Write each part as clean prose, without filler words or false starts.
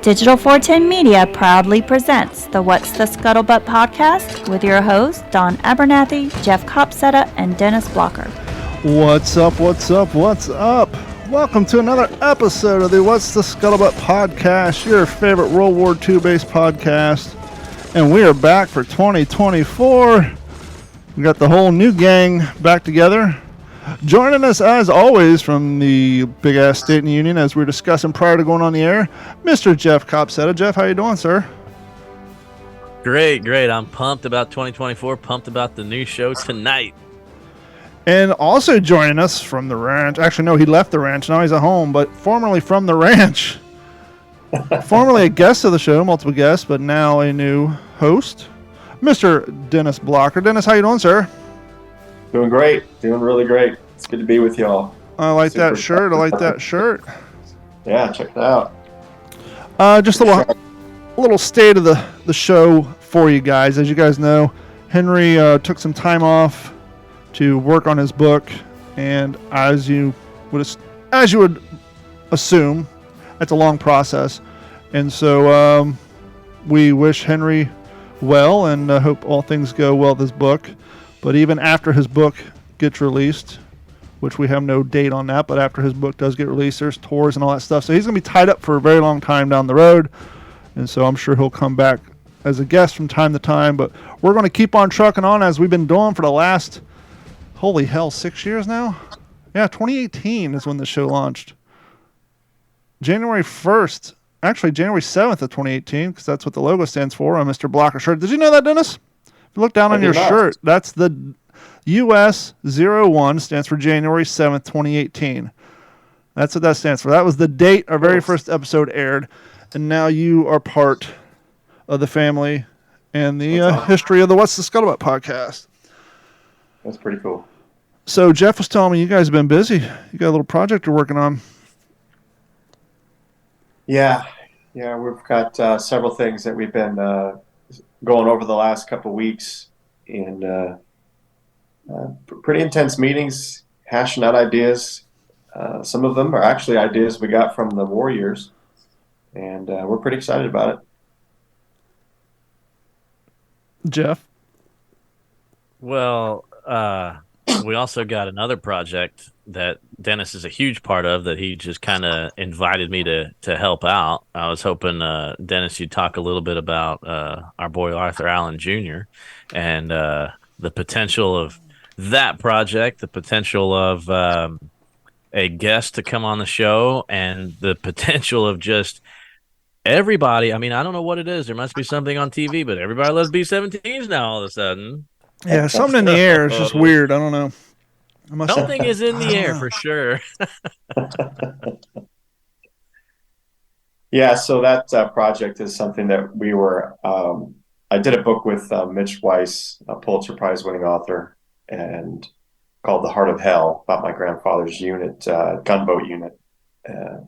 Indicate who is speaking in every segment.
Speaker 1: Digital 410 Media proudly presents the What's the Scuttlebutt podcast with your hosts, Don Abernathy, Jeff Copsetta, and Dennis Blocker.
Speaker 2: What's up, what's up, what's up? Welcome to another episode of the What's the Scuttlebutt podcast, your favorite World War II based podcast. And we are back for 2024. We got the whole new gang back together. Joining us, as always, from the big-ass state in the union, as we were discussing prior to going on the air, Mr. Jeff Copsetta. Jeff, how you doing, sir?
Speaker 3: Great. I'm pumped about 2024, pumped about the new show tonight.
Speaker 2: And also joining us from the ranch, actually, no, he left the ranch, now he's at home, but formerly from the ranch, formerly a guest of the show, multiple guests, but now a new host, Mr. Dennis Blocker. Dennis, how you doing, sir?
Speaker 4: Doing great. Doing really great. It's good to be with y'all.
Speaker 2: I like that shirt.
Speaker 4: Yeah, check it out.
Speaker 2: Just a little state of the show for you guys. As you guys know, Henry took some time off to work on his book, and as you would assume, that's a long process. And so we wish Henry well and hope all things go well with his book. But even after his book gets released, which we have no date on that, but after his book does get released, there's tours and all that stuff. So he's going to be tied up for a very long time down the road. And so I'm sure he'll come back as a guest from time to time. But we're going to keep on trucking on as we've been doing for the last, 6 years now? Yeah, 2018 is when the show launched. January 1st, actually January 7th of 2018, because that's what the logo stands for on Mr. Blocker shirt. Did you know that, Dennis? If you look down on your shirt, that's the US 01 stands for January 7th, 2018. That's what that stands for. That was the date our very first episode aired, and now you are part of the family and the history of the What's the Scuttlebutt podcast.
Speaker 4: That's pretty cool.
Speaker 2: So Jeff was telling me you guys have been busy. You got a little project you're working on.
Speaker 4: Yeah, we've got several things that we've been going over the last couple of weeks in pretty intense meetings, hashing out ideas. Some of them are actually ideas we got from the war years, and we're pretty excited about it.
Speaker 2: Jeff?
Speaker 3: Well, we also got another project that Dennis is a huge part of that he just kind of invited me to help out. I was hoping, Dennis, you'd talk a little bit about our boy Arthur Allen Jr. and the potential of that project, the potential of a guest to come on the show, and the potential of just everybody. I mean, I don't know what it is. There must be something on TV, but everybody loves B-17s now all of a sudden.
Speaker 2: Yeah, something in the air. It's just weird. I don't know.
Speaker 3: Something is in the air for sure.
Speaker 4: Yeah, so that project is something that we were. I did a book with Mitch Weiss, a Pulitzer Prize winning author, and called The Heart of Hell, about my grandfather's unit, gunboat unit,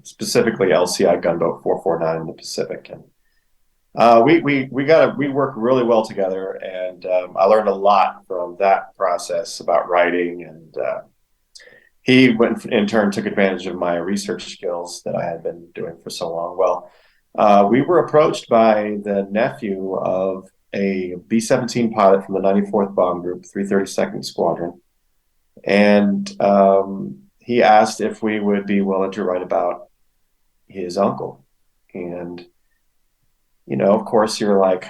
Speaker 4: specifically LCI gunboat 449 in the Pacific. And we work really well together, and I learned a lot from that process about writing, and he in turn took advantage of my research skills that I had been doing for so long. Well, we were approached by the nephew of a B-17 pilot from the 94th Bomb Group, 332nd Squadron, and he asked if we would be willing to write about his uncle. And of course, you're like,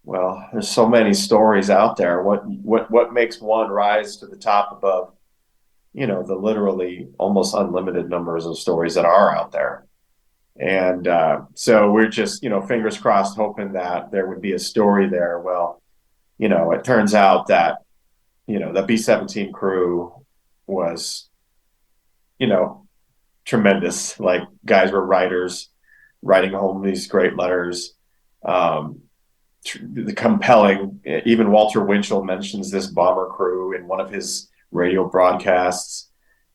Speaker 4: well, there's so many stories out there. What makes one rise to the top above, the literally almost unlimited numbers of stories that are out there? And so we're just, fingers crossed, hoping that there would be a story there. Well, it turns out that, the B-17 crew was, tremendous. Like, guys were writers, writing home these great letters, the compelling. Even Walter Winchell mentions this bomber crew in one of his radio broadcasts.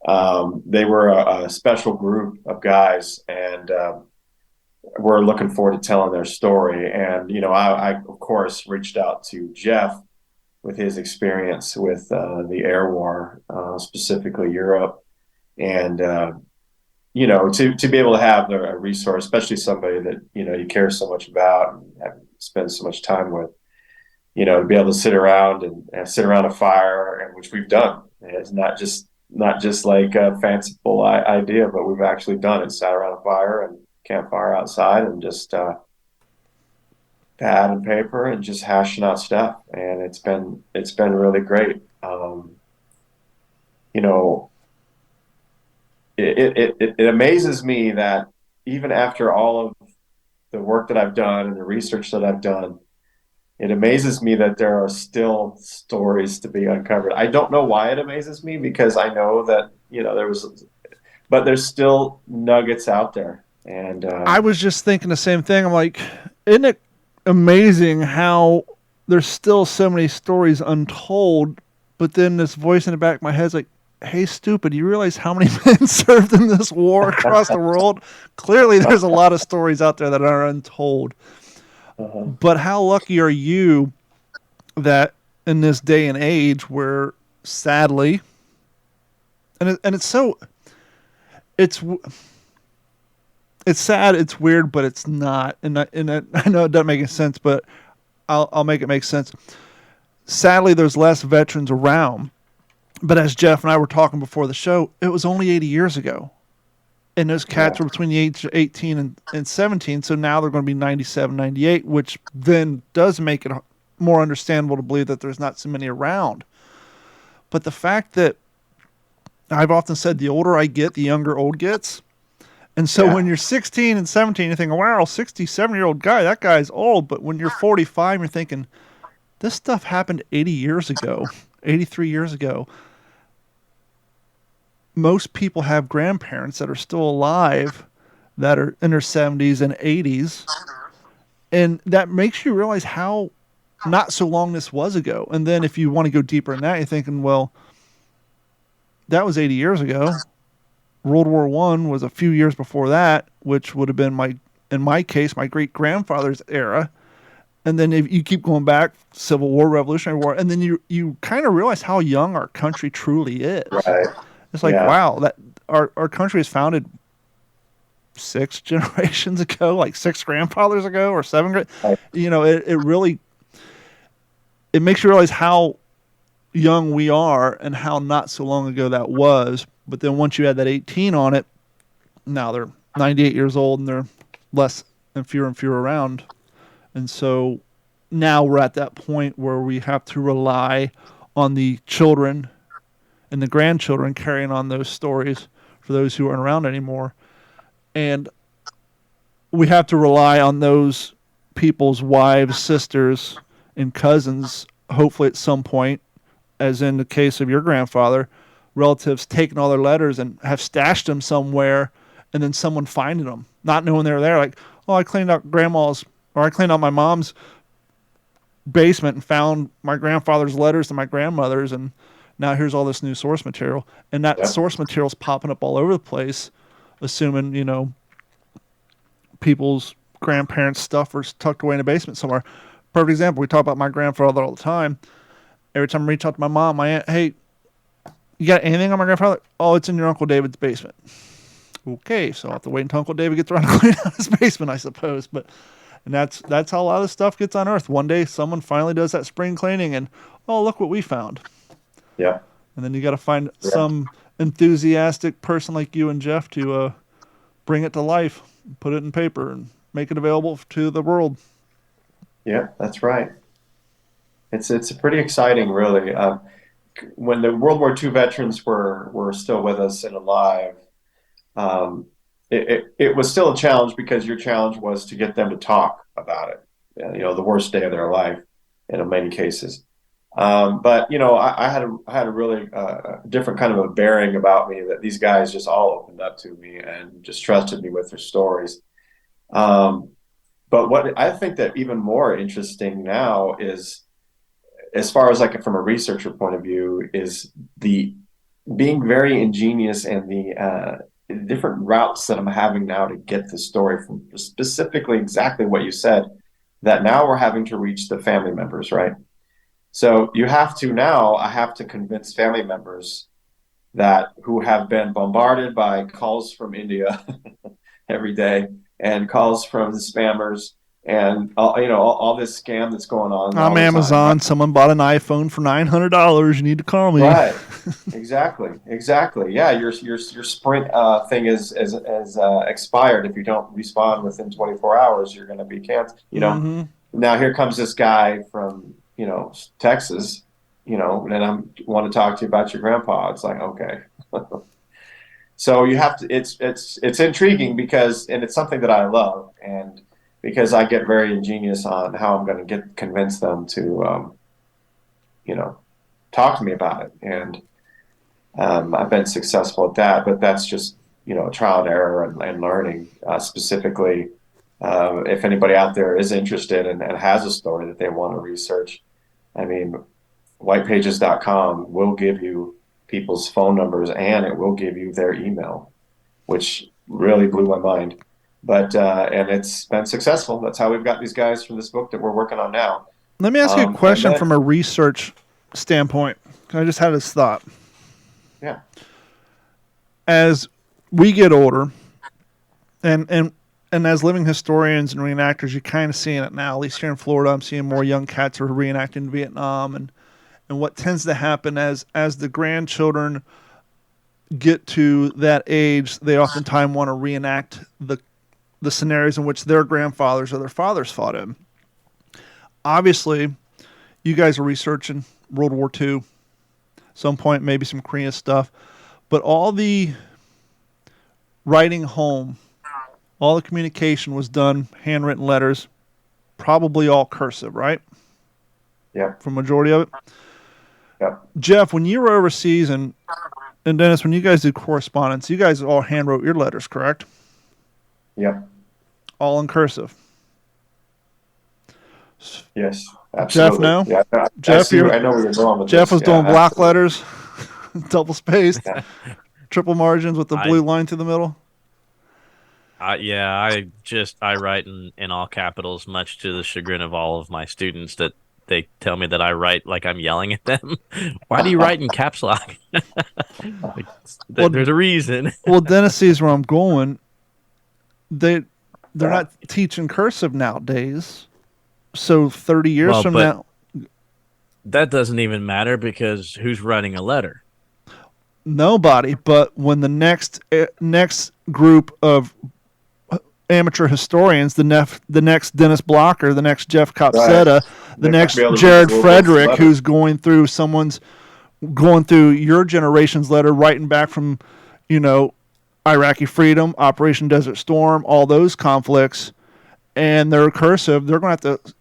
Speaker 4: They were a special group of guys, and we're looking forward to telling their story. And I of course reached out to Jeff with his experience with the air war, specifically Europe, and to be able to have a resource, especially somebody that, you care so much about and spend so much time with, to be able to sit around and sit around a fire, and which we've done. And it's not just like a fanciful idea, but we've actually done it. Sat around a fire and campfire outside and just pad and paper and just hashing out stuff. And it's been really great. You know, it amazes me that even after all of the work that I've done and the research that I've done, it amazes me that there are still stories to be uncovered. I don't know why it amazes me, because I know that, but there's still nuggets out there. And
Speaker 2: I was just thinking the same thing. I'm like, isn't it amazing how there's still so many stories untold? But then this voice in the back of my head is like, hey, stupid, you realize how many men served in this war across the world? Clearly, there's a lot of stories out there that are untold. But how lucky are you that in this day and age where, sadly, and it's sad, it's weird, but it's not. And I know it doesn't make any sense, but I'll make it make sense. Sadly, there's less veterans around. But as Jeff and I were talking before the show, it was only 80 years ago. And those cats were between the age of 18 and 17, so now they're going to be 97, 98, which then does make it more understandable to believe that there's not so many around. But the fact that I've often said the older I get, the younger old gets. And so when you're 16 and 17, you're thinking, wow, 67-year-old guy, that guy's old. But when you're 45, you're thinking, this stuff happened 80 years ago, 83 years ago. Most people have grandparents that are still alive that are in their 70s and 80s. And that makes you realize how not so long this was ago. And then if you want to go deeper in that, you're thinking, well, that was 80 years ago. World War I was a few years before that, which would have been in my case, my great-grandfather's era. And then if you keep going back, Civil War, Revolutionary War, and then you kind of realize how young our country truly is.
Speaker 4: Right.
Speaker 2: It's like, wow, that our country was founded 6 generations ago, like 6 grandfathers ago or 7. It really, it makes you realize how young we are and how not so long ago that was. But then once you add that 18 on it, now they're 98 years old and they're less and fewer around. And so now we're at that point where we have to rely on the children and the grandchildren carrying on those stories for those who aren't around anymore. And we have to rely on those people's wives, sisters, and cousins, hopefully at some point, as in the case of your grandfather, relatives taking all their letters and have stashed them somewhere, and then someone finding them, not knowing they were there. Like, oh, I cleaned out grandma's, or I cleaned out my mom's basement and found my grandfather's letters to my grandmother's, and now here's all this new source material. And that source material is popping up all over the place, assuming, people's grandparents' stuff is tucked away in a basement somewhere. Perfect example, we talk about my grandfather all the time. Every time I reach out to my mom, my aunt, hey, you got anything on my grandfather? Oh, it's in your Uncle David's basement. Okay, so I'll have to wait until Uncle David gets around to clean out his basement, I suppose. And that's how a lot of this stuff gets unearthed. One day, someone finally does that spring cleaning, and oh, look what we found.
Speaker 4: Yeah.
Speaker 2: And then you got to find some enthusiastic person like you and Jeff to bring it to life, put it in paper, and make it available to the world.
Speaker 4: Yeah, that's right. It's pretty exciting, really. When the World War II veterans were still with us and alive, it was still a challenge, because your challenge was to get them to talk about it. The worst day of their life in many cases. But I had a really different kind of a bearing about me, that these guys just all opened up to me and just trusted me with their stories. But what I think that even more interesting now is, as far as like from a researcher point of view, is the being very ingenious and the different routes that I'm having now to get the story from, specifically exactly what you said, that now we're having to reach the family members, right? So I have to convince family members who have been bombarded by calls from India every day and calls from the spammers and all this scam that's going on all
Speaker 2: I'm
Speaker 4: the time.
Speaker 2: Amazon. Someone bought an iPhone for $900. You need to call me.
Speaker 4: Right. Exactly. Yeah, your Sprint thing is expired. If you don't respond within 24 hours, you're going to be canceled.
Speaker 2: Mm-hmm.
Speaker 4: Now here comes this guy from Texas, and I want to talk to you about your grandpa. It's like, okay. So you have to. It's intriguing because, and it's something that I love, and because I get very ingenious on how I'm going to convince them to, talk to me about it, and I've been successful at that. But that's just trial and error and learning. Specifically, if anybody out there is interested and has a story that they want to research, I mean, whitepages.com will give you people's phone numbers and it will give you their email, which really blew my mind. But and it's been successful. That's how we've got these guys from this book that we're working on now.
Speaker 2: Let me ask you a question from a research standpoint. I just had this thought.
Speaker 4: Yeah.
Speaker 2: As we get older, and as living historians and reenactors, you're kind of seeing it now. At least here in Florida, I'm seeing more young cats who are reenacting Vietnam, and what tends to happen as the grandchildren get to that age, they oftentimes want to reenact the scenarios in which their grandfathers or their fathers fought in. Obviously, you guys are researching World War II, some point maybe some Korea stuff, but all the writing home, all the communication was done handwritten letters, probably all cursive, right?
Speaker 4: Yeah.
Speaker 2: For majority of it.
Speaker 4: Yeah.
Speaker 2: Jeff, when you were overseas and Dennis, when you guys did correspondence, you guys all handwrote your letters, correct?
Speaker 4: Yeah.
Speaker 2: All in cursive.
Speaker 4: Yes, absolutely.
Speaker 2: Jeff, no?
Speaker 4: Yeah, I know where you're going with
Speaker 2: Jeff
Speaker 4: this.
Speaker 2: was doing block letters, double spaced,
Speaker 4: Yeah.
Speaker 2: triple margins with the blue line through the middle.
Speaker 3: I write in all capitals, much to the chagrin of all of my students that they tell me that I write like I'm yelling at them. Why do you write in caps lock? There's a reason.
Speaker 2: Well, Dennis sees where I'm going. They're not teaching cursive nowadays. So 30 years from now,
Speaker 3: that doesn't even matter because who's writing a letter?
Speaker 2: Nobody. But when the next group of amateur historians, the next Dennis Blocker, the next Jeff Copsetta, the next Jared Frederick, who's going through your generation's letter, writing back from, Iraqi Freedom, Operation Desert Storm, all those conflicts, and they're cursive, they're going to have to,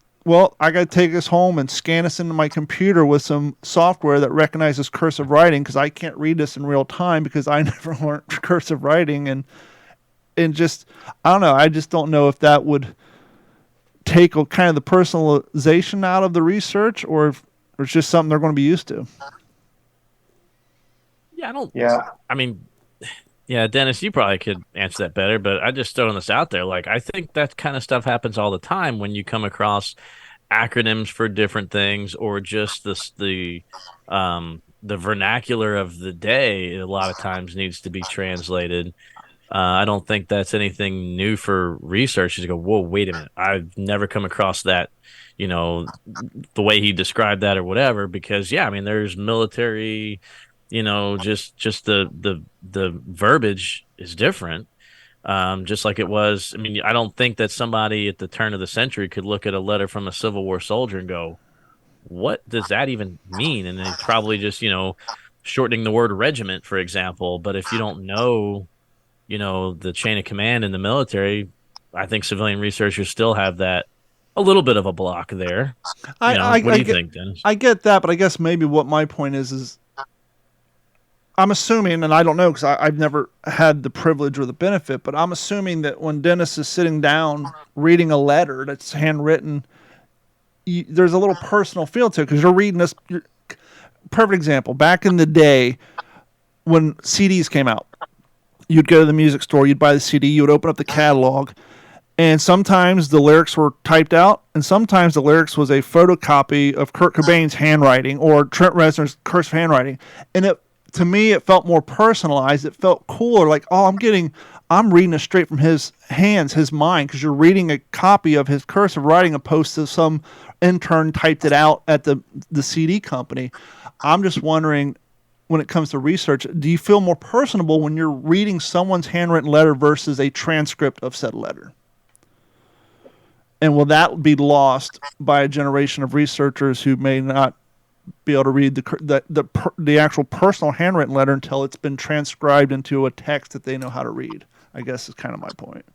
Speaker 2: I got to take this home and scan this into my computer with some software that recognizes cursive writing because I can't read this in real time because I never learned cursive writing. And just, I don't know. I just don't know if that would take kind of the personalization out of the research or if it's just something they're going to be used to.
Speaker 3: Yeah, Dennis, you probably could answer that better, but I just throwing this out there. Like, I think that kind of stuff happens all the time when you come across acronyms for different things or just the vernacular of the day a lot of times needs to be translated. I don't think that's anything new for researchers to go, whoa, wait a minute. I've never come across that, the way he described that or whatever, because, there's military, just the verbiage is different. Just like it was. I don't think that somebody at the turn of the century could look at a letter from a Civil War soldier and go, what does that even mean? And it's probably just, shortening the word regiment, for example. But if you don't know, the chain of command in the military, I think civilian researchers still have that a little bit of a block there. What do you think, Dennis?
Speaker 2: I get that, but I guess maybe what my point is I'm assuming, and I don't know because I've never had the privilege or the benefit, but I'm assuming that when Dennis is sitting down reading a letter that's handwritten, there's a little personal feel to it because you're reading this. Perfect example. Back in the day when CDs came out, you'd go to the music store, you'd buy the CD, you would open up the catalog, and sometimes the lyrics were typed out, and sometimes the lyrics was a photocopy of Kurt Cobain's handwriting or Trent Reznor's cursive handwriting, and to me, it felt more personalized. It felt cooler. Like, oh, I'm reading it straight from his hands, his mind, because you're reading a copy of his cursive writing opposed to some intern typed it out at the CD company. I'm just wondering, when it comes to research, do you feel more personable when you're reading someone's handwritten letter versus a transcript of said letter? And will that be lost by a generation of researchers who may not be able to read the actual personal handwritten letter until it's been transcribed into a text that they know how to read? I guess is kind of my point.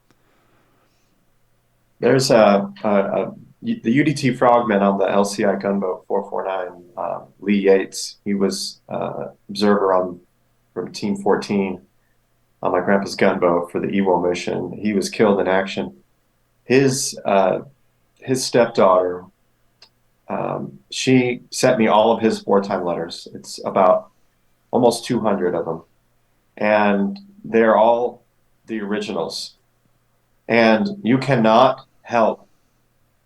Speaker 4: There's the UDT Frogman on the LCI gunboat 449, Lee Yates. He was observer from Team 14 on my grandpa's gunboat for the EWO mission. He was killed in action. His stepdaughter, she sent me all of his wartime letters. It's about almost 200 of them, and they're all the originals. And you cannot help,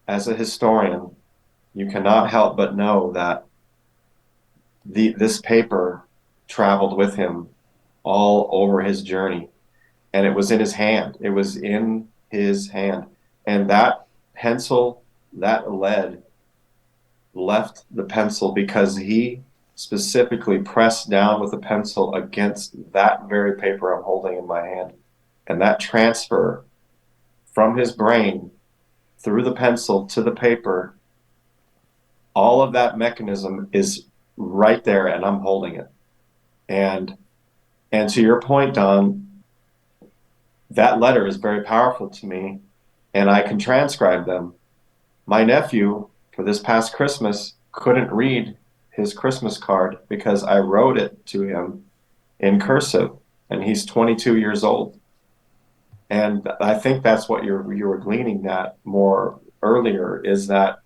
Speaker 4: as a historian, you cannot help but know that this paper traveled with him all over his journey, and it was in his hand. It was in his hand, and that pencil, that lead, left the pencil because he specifically pressed down with a pencil against that very paper I'm holding in my hand. And that transfer from his brain through the pencil to the paper, all of that mechanism is right there, and I'm holding it. And to your point, Don, that letter is very powerful to me, and I can transcribe them. My nephew, for this past Christmas, couldn't read his Christmas card because I wrote it to him in cursive, and he's 22 years old. And I think that's what you were gleaning that more earlier, is that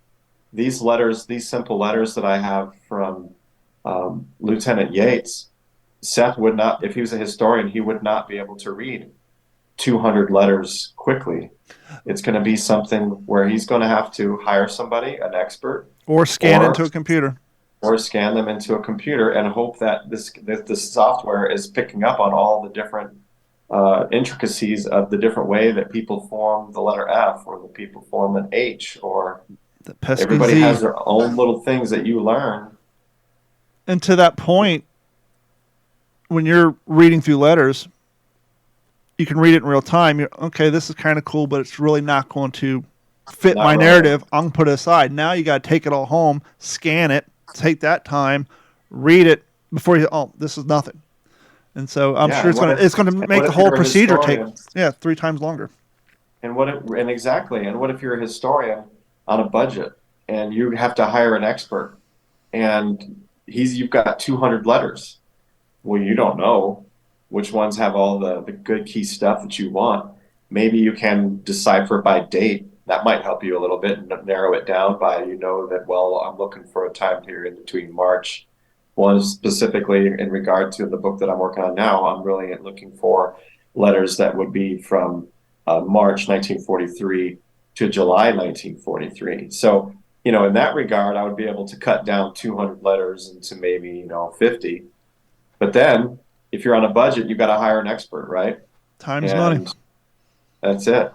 Speaker 4: these letters, these simple letters that I have from Lieutenant Yates, Seth would not, if he was a historian, he would not be able to read 200 letters quickly. It's going to be something where he's going to have to hire somebody, an expert,
Speaker 2: or scan into a computer,
Speaker 4: or scan them into a computer, and hope that this software is picking up on all the different intricacies of the different way that people form the letter F, or the people form an H, or everybody
Speaker 2: Z.
Speaker 4: has their own little things that you learn.
Speaker 2: And to that point, when you're reading through letters, you can read it in real time. You're, okay, this is kind of cool, but it's really not going to fit my narrative. I'm going to put it aside. Now you got to take it all home, scan it, take that time, read it before you, this is nothing. And so I'm sure it's going to make the whole procedure take 3 times longer. And what if you're a historian on a budget and you have to hire an expert, and you've got 200 letters? Well, you don't know which ones have all the good key stuff that you want. Maybe you can decipher by date. That might help you a little bit and narrow it down by, that, well, I'm looking for a time period between March. One specifically in regard to the book that I'm working on now, I'm really looking for letters that would be from March 1943 to July 1943. So, in that regard, I would be able to cut down 200 letters into maybe, 50. But then, if you're on a budget, you've got to hire an expert, right? Time's money. That's it.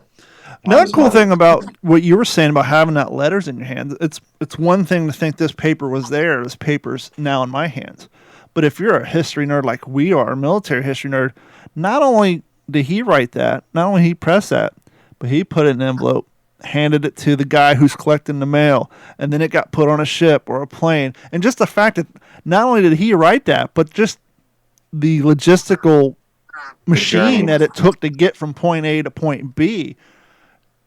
Speaker 2: Another cool thing about what you were saying about having that letters in your hands, it's one thing to think this paper was there, this paper's now in my hands. But if you're a history nerd like we are, a military history nerd, not only did he write that, not only did he press that, but he put it in an envelope, handed it to the guy who's collecting the mail, and then it got put on a ship or a plane. And just the fact that not only did he write that, but just the logistical machine that it took to get from point A to point B,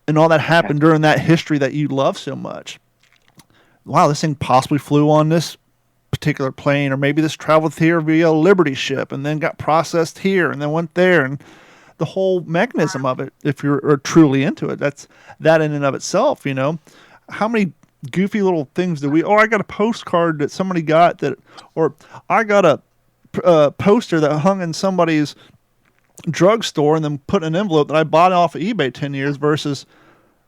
Speaker 2: and all that happened during that history that you love so much. Wow, this thing possibly flew on this particular plane, or maybe this traveled here via a Liberty ship and then got processed here and then went there, and the whole mechanism of it, if you're truly into it, that's that in and of itself. How many goofy little things do we, I got a postcard that somebody got that, or I got a poster that hung in somebody's drugstore and then put in an envelope that I bought off of eBay 10 years versus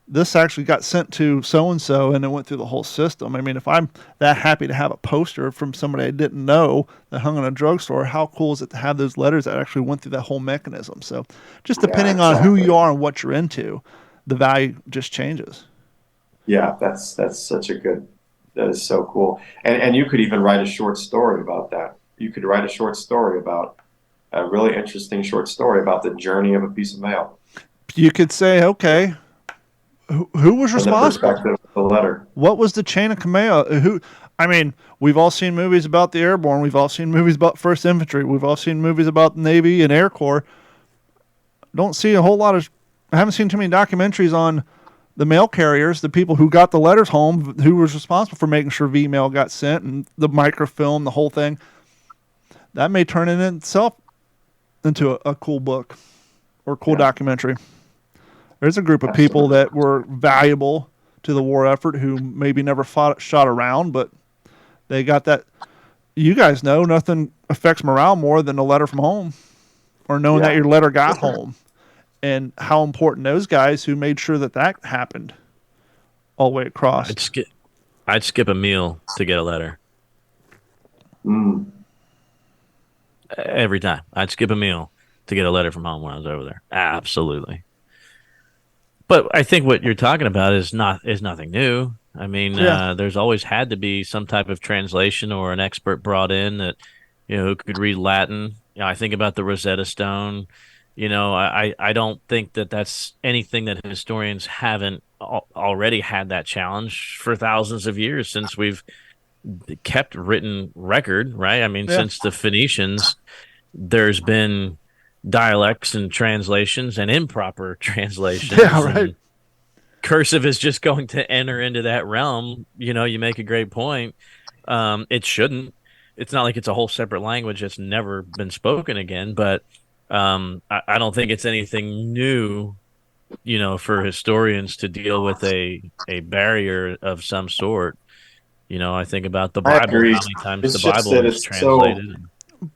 Speaker 2: this actually got sent to so-and-so and it went through the whole system. I mean, if I'm that happy to have a poster from somebody I didn't know that hung in a drugstore, how cool is it to have those letters that actually went through that whole mechanism? So just depending on who you are and what you're into, the value just changes.
Speaker 4: Yeah, that's such a good, that is so cool. And you could even write a short story about that. You could write a short story about, a really interesting short story about the journey of a piece of mail.
Speaker 2: You could say, okay, who was responsible?
Speaker 4: The perspective of the letter.
Speaker 2: What was the chain of command? I mean, we've all seen movies about the airborne. We've all seen movies about 1st Infantry. We've all seen movies about the Navy and Air Corps. Don't see a whole lot of, I haven't seen too many documentaries on the mail carriers, the people who got the letters home, who was responsible for making sure V-mail got sent, and the microfilm, the whole thing. That may turn in itself into a cool book or cool documentary. There's a group of people that were valuable to the war effort who maybe never shot around, but they got that. You guys know nothing affects morale more than a letter from home or knowing that your letter got home, and how important those guys who made sure that happened all the way across.
Speaker 3: I'd skip a meal to get a letter. Every time. I'd skip a meal to get a letter from home when I was over there. Absolutely. But I think what you're talking about is nothing new. I mean, there's always had to be some type of translation or an expert brought in that, who could read Latin. I think about the Rosetta Stone. I don't think that that's anything that historians haven't already had that challenge for thousands of years since we've kept written record, right? I mean, since the Phoenicians, there's been dialects and translations and improper translations.
Speaker 2: Yeah, right.
Speaker 3: Cursive is just going to enter into that realm. You make a great point. It shouldn't. It's not like it's a whole separate language that's never been spoken again, but I don't think it's anything new, for historians to deal with a barrier of some sort. I think about the Bible, how many times the Bible is translated.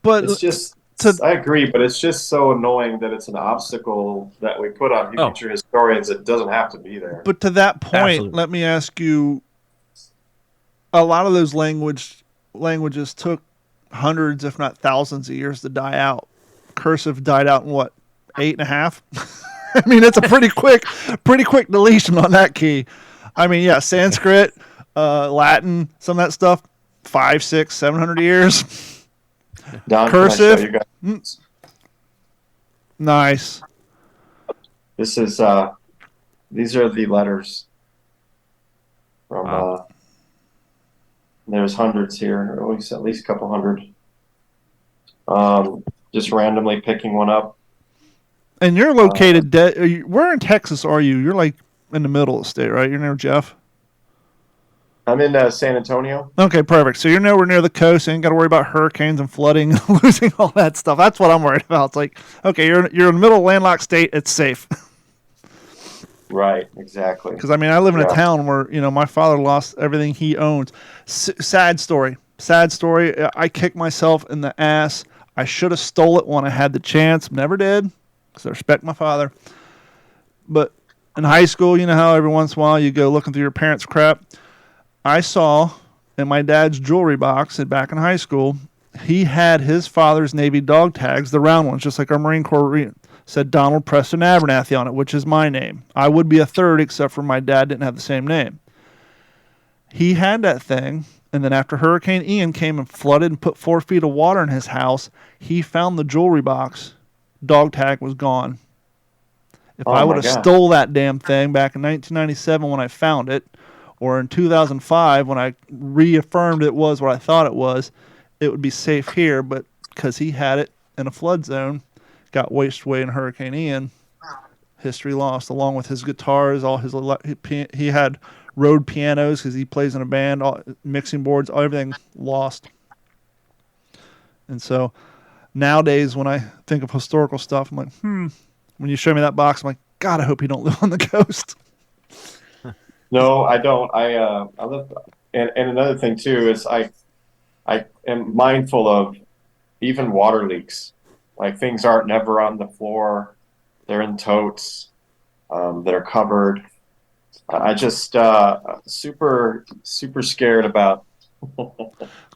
Speaker 2: But
Speaker 4: it's just, I agree, but it's just so annoying that it's an obstacle that we put on future historians. It doesn't have to be there.
Speaker 2: But to that point, let me ask you, a lot of those languages took hundreds, if not thousands of years to die out. Cursive died out in what, 8.5? I mean, it's a pretty quick deletion on that key. I mean, Sanskrit, Latin, some of that stuff, 500, 600, 700 years.
Speaker 4: Don,
Speaker 2: cursive. Nice.
Speaker 4: This is these are the letters from there's hundreds here, at least a couple hundred. Just randomly picking one up.
Speaker 2: And you're located where in Texas are you? You're like in the middle of the state, right? You're near Jeff?
Speaker 4: I'm in San Antonio.
Speaker 2: Okay, perfect. So you're nowhere near the coast, and you ain't got to worry about hurricanes and flooding and losing all that stuff. That's what I'm worried about. It's like, okay, you're in the middle of a landlocked state. It's safe.
Speaker 4: Right, exactly.
Speaker 2: Because, I mean, I live in a town where, my father lost everything he owns. Sad story. I kicked myself in the ass. I should have stole it when I had the chance. Never did, because I respect my father. But in high school, you know how every once in a while you go looking through your parents' crap? I saw in my dad's jewelry box back in high school, he had his father's Navy dog tags, the round ones, just like our Marine Corps said Donald Preston Abernathy on it, which is my name. I would be a third, except for my dad didn't have the same name. He had that thing, and then after Hurricane Ian came and flooded and put 4 feet of water in his house, he found the jewelry box. Dog tag was gone. If I would have stole that damn thing back in 1997 when I found it, or in 2005 when I reaffirmed it was what I thought it was, it would be safe here. But because he had it in a flood zone, got wasted away in Hurricane Ian, history lost, along with his guitars, all his he had road pianos because he plays in a band, all mixing boards, everything lost. And so nowadays when I think of historical stuff, I'm like, when you show me that box, I'm like, God, I hope you don't live on the coast.
Speaker 4: No, I don't. I live, and another thing too is I am mindful of even water leaks. Like things aren't never on the floor; they're in totes that are covered. I just super scared about.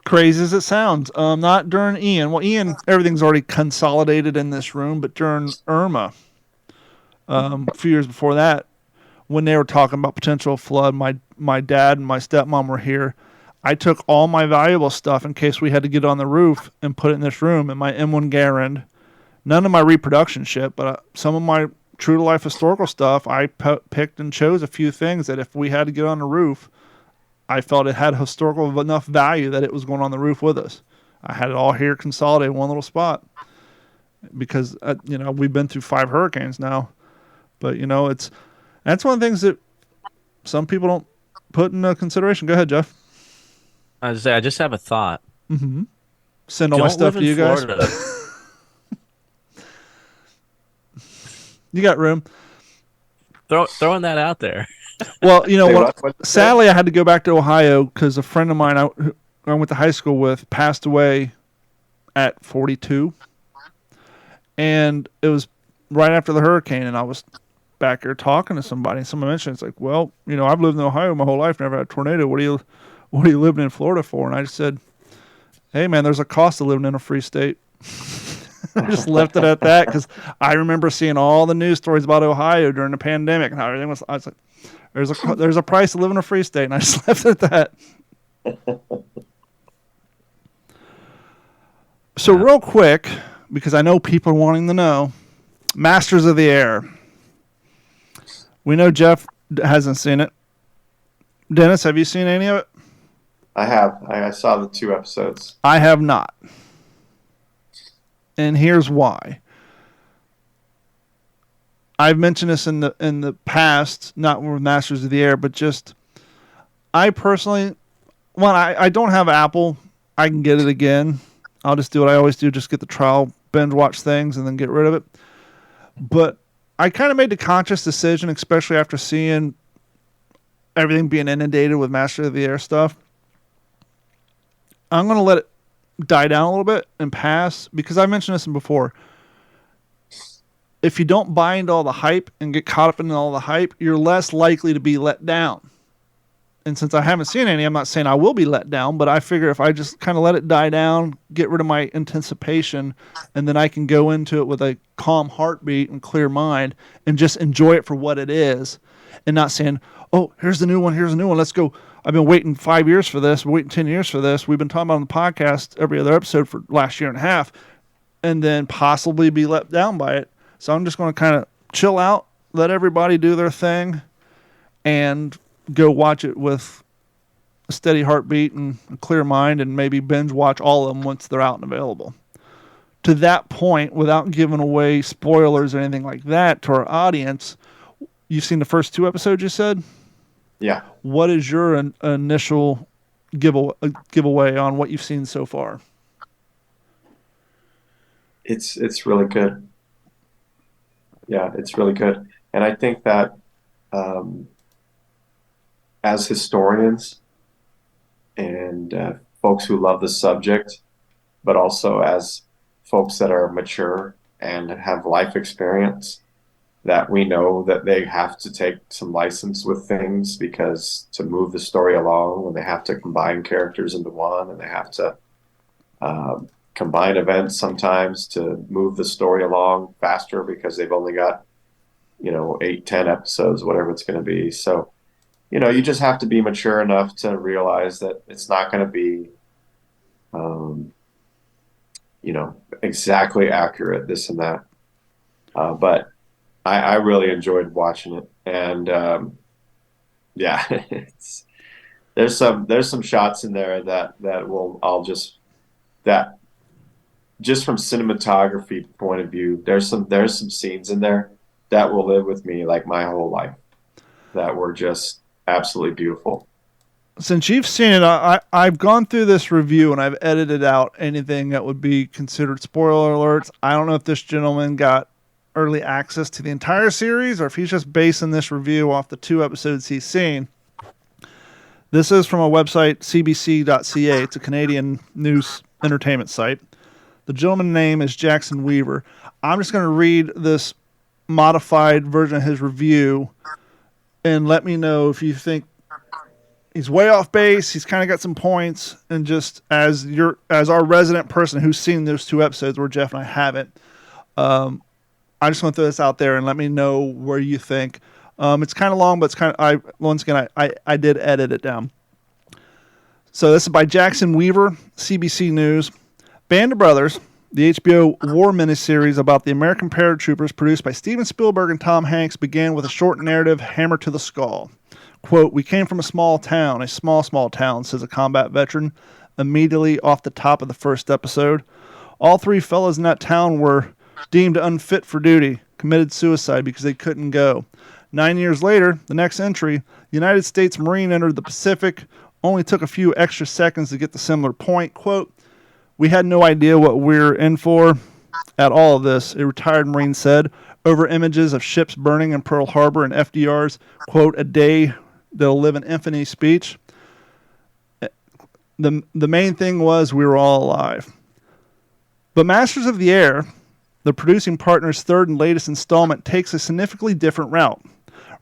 Speaker 2: Crazy as it sounds. Not during Ian. Well, Ian, everything's already consolidated in this room, but during Irma, a few years before that, when they were talking about potential flood, my dad and my stepmom were here. I took all my valuable stuff in case we had to get on the roof and put it in this room, and my M1 Garand, none of my reproduction shit, but some of my true to life historical stuff. I picked and chose a few things that if we had to get on the roof, I felt it had historical enough value that it was going on the roof with us. I had it all here consolidated in one little spot because we've been through 5 hurricanes now, but that's one of the things that some people don't put into consideration. Go ahead, Jeff.
Speaker 3: I just have a thought.
Speaker 2: Mm-hmm. Send all my stuff to you guys. You got room.
Speaker 3: Throwing that out there.
Speaker 2: Well, sadly, I had to go back to Ohio because a friend of mine I went to high school with passed away at 42. And it was right after the hurricane, and I was back here talking to somebody, and someone mentioned, it's like, well, I've lived in Ohio my whole life, never had a tornado. What are you living in Florida for? And I just said, hey, man, there's a cost of living in a free state. I just left it at that because I remember seeing all the news stories about Ohio during the pandemic and how everything was. I was like, there's a price of living in a free state, and I just left it at that. So real quick, because I know people are wanting to know, Masters of the Air. We know Jeff hasn't seen it. Dennis, have you seen any of it?
Speaker 4: I have. I saw the 2 episodes.
Speaker 2: I have not. And here's why. I've mentioned this in the past, not with Masters of the Air, but just I personally, I don't have Apple. I can get it again. I'll just do what I always do, just get the trial, binge watch things, and then get rid of it. But I kind of made the conscious decision, especially after seeing everything being inundated with Masters of the Air stuff. I'm going to let it die down a little bit and pass, because I mentioned this before. If you don't buy into all the hype and get caught up in all the hype, you're less likely to be let down. And since I haven't seen any, I'm not saying I will be let down, but I figure if I just kind of let it die down, get rid of my anticipation, and then I can go into it with a calm heartbeat and clear mind and just enjoy it for what it is, and not saying, oh, here's the new one, let's go. I've been waiting 5 years for this, waiting 10 years for this. We've been talking about on the podcast every other episode for last year and a half, and then possibly be let down by it. So I'm just going to kind of chill out, let everybody do their thing, and go watch it with a steady heartbeat and a clear mind, and maybe binge watch all of them once they're out and available. To that point, without giving away spoilers or anything like that to our audience, you've seen the first 2 episodes, you said?
Speaker 4: Yeah.
Speaker 2: What is your initial giveaway on what you've seen so far?
Speaker 4: It's really good. Yeah, it's really good. And I think that as historians and folks who love the subject, but also as folks that are mature and have life experience, that we know that they have to take some license with things, because to move the story along, and they have to combine characters into one, and they have to combine events sometimes to move the story along faster, because they've only got 8-10 episodes, whatever it's going to be. So you just have to be mature enough to realize that it's not going to be exactly accurate, this and that, but I really enjoyed watching it. And there's some shots in there that just from cinematography point of view, there's some scenes in there that will live with me like my whole life, that were just absolutely beautiful.
Speaker 2: Since you've seen it, I've gone through this review and I've edited out anything that would be considered spoiler alerts. I don't know if this gentleman got early access to the entire series, or if he's just basing this review off the 2 episodes he's seen. This is from a website, cbc.ca. It's a Canadian news entertainment site. The gentleman's name is Jackson Weaver. I'm just going to read this modified version of his review and let me know if you think he's way off base. He's kind of got some points, and just as our resident person who's seen those 2 episodes where Jeff and I haven't, I just want to throw this out there and let me know where you think. It's kind of long, but it's kind of I did edit it down. So this is by Jackson Weaver, CBC News. Band of Brothers, the HBO war miniseries about the American paratroopers produced by Steven Spielberg and Tom Hanks, began with a short narrative hammer to the skull. Quote, "We came from a small town, small town," says a combat veteran immediately off the top of the first episode. All 3 fellows in that town were deemed unfit for duty, committed suicide because they couldn't go. 9 years later, the next entry, the United States Marine entered the Pacific, only took a few extra seconds to get the similar point. Quote, "We had no idea what we're in for at all of this," a retired Marine said, over images of ships burning in Pearl Harbor and FDR's, quote, "a day that'll live in infamy" speech. The main thing was we were all alive. But Masters of the Air, the producing partner's 3rd and latest installment, takes a significantly different route.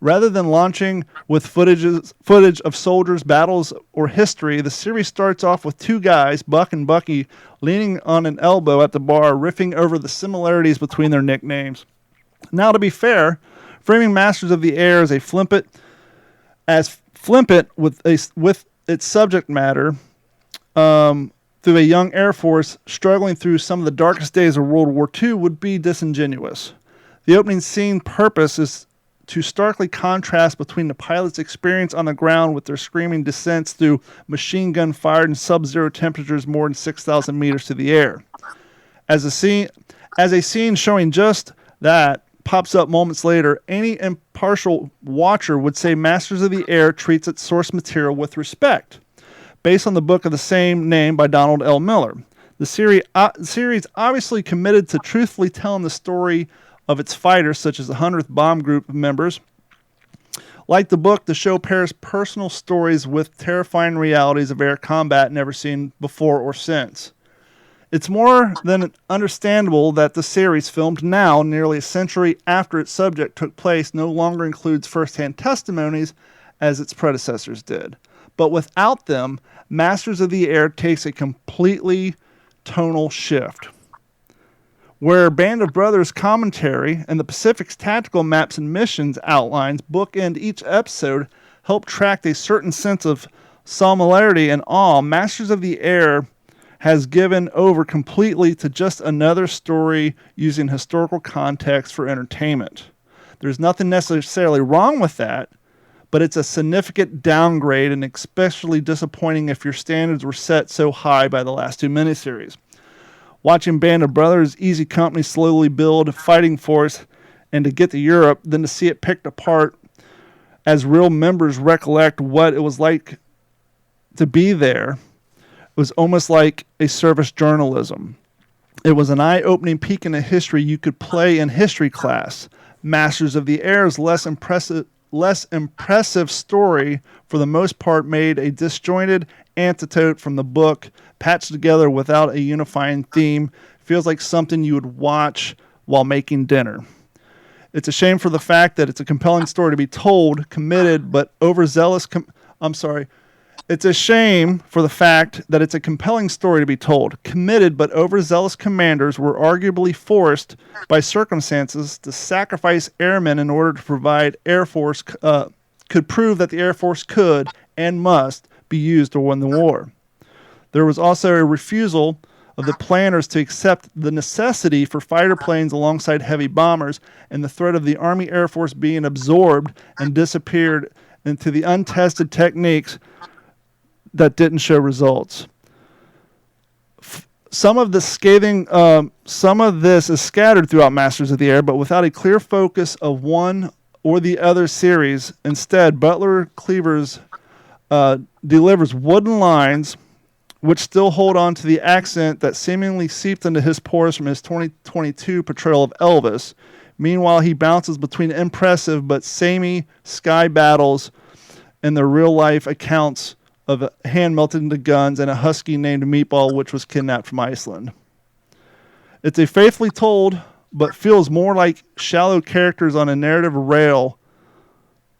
Speaker 2: Rather than launching with footage of soldiers, battles, or history, the series starts off with 2 guys, Buck and Bucky, leaning on an elbow at the bar, riffing over the similarities between their nicknames. Now, to be fair, framing Masters of the Air as flippant with its subject matter, through a young Air Force struggling through some of the darkest days of World War II, would be disingenuous. The opening scene purpose is to starkly contrast between the pilot's experience on the ground with their screaming descents through machine gun fired in sub-zero temperatures more than 6,000 meters to the air. As a scene showing just that pops up moments later, any impartial watcher would say Masters of the Air treats its source material with respect. Based on the book of the same name by Donald L. Miller, the series obviously committed to truthfully telling the story of its fighters, such as the 100th Bomb Group members. Like the book, the show pairs personal stories with terrifying realities of air combat never seen before or since. It's more than understandable that the series, filmed now, nearly a century after its subject took place, no longer includes first-hand testimonies as its predecessors did. But without them, Masters of the Air takes a completely tonal shift. Where Band of Brothers commentary and the Pacific's tactical maps and missions outlines bookend each episode, help track a certain sense of similarity and awe, Masters of the Air has given over completely to just another story using historical context for entertainment. There's nothing necessarily wrong with that, but it's a significant downgrade and especially disappointing if your standards were set so high by the last 2 miniseries. Watching Band of Brothers Easy Company slowly build a fighting force and to get to Europe, then to see it picked apart as real members recollect what it was like to be there, it was almost like a service journalism. It was an eye-opening peek into history you could play in history class. Masters of the Air's less impressive story, for the most part, made a disjointed antidote from the book, patched together without a unifying theme. Feels like something you would watch while making dinner. It's a shame for the fact that it's a compelling story to be told, It's a shame for the fact that it's a compelling story to be told. Committed but overzealous commanders were arguably forced by circumstances to sacrifice airmen in order to provide Air Force could prove that the Air Force could and must be used to win the war. There was also a refusal of the planners to accept the necessity for fighter planes alongside heavy bombers and the threat of the Army Air Force being absorbed and disappeared into the untested techniques that didn't show results. Some of this is scattered throughout Masters of the Air, but without a clear focus of one or the other series. Instead, Butler Cleaver's delivers wooden lines which still hold on to the accent that seemingly seeped into his pores from his 2022 portrayal of Elvis. Meanwhile, he bounces between impressive but samey sky battles and the real-life accounts of a hand melted into guns and a husky named Meatball, which was kidnapped from Iceland. It's a faithfully told, but feels more like shallow characters on a narrative rail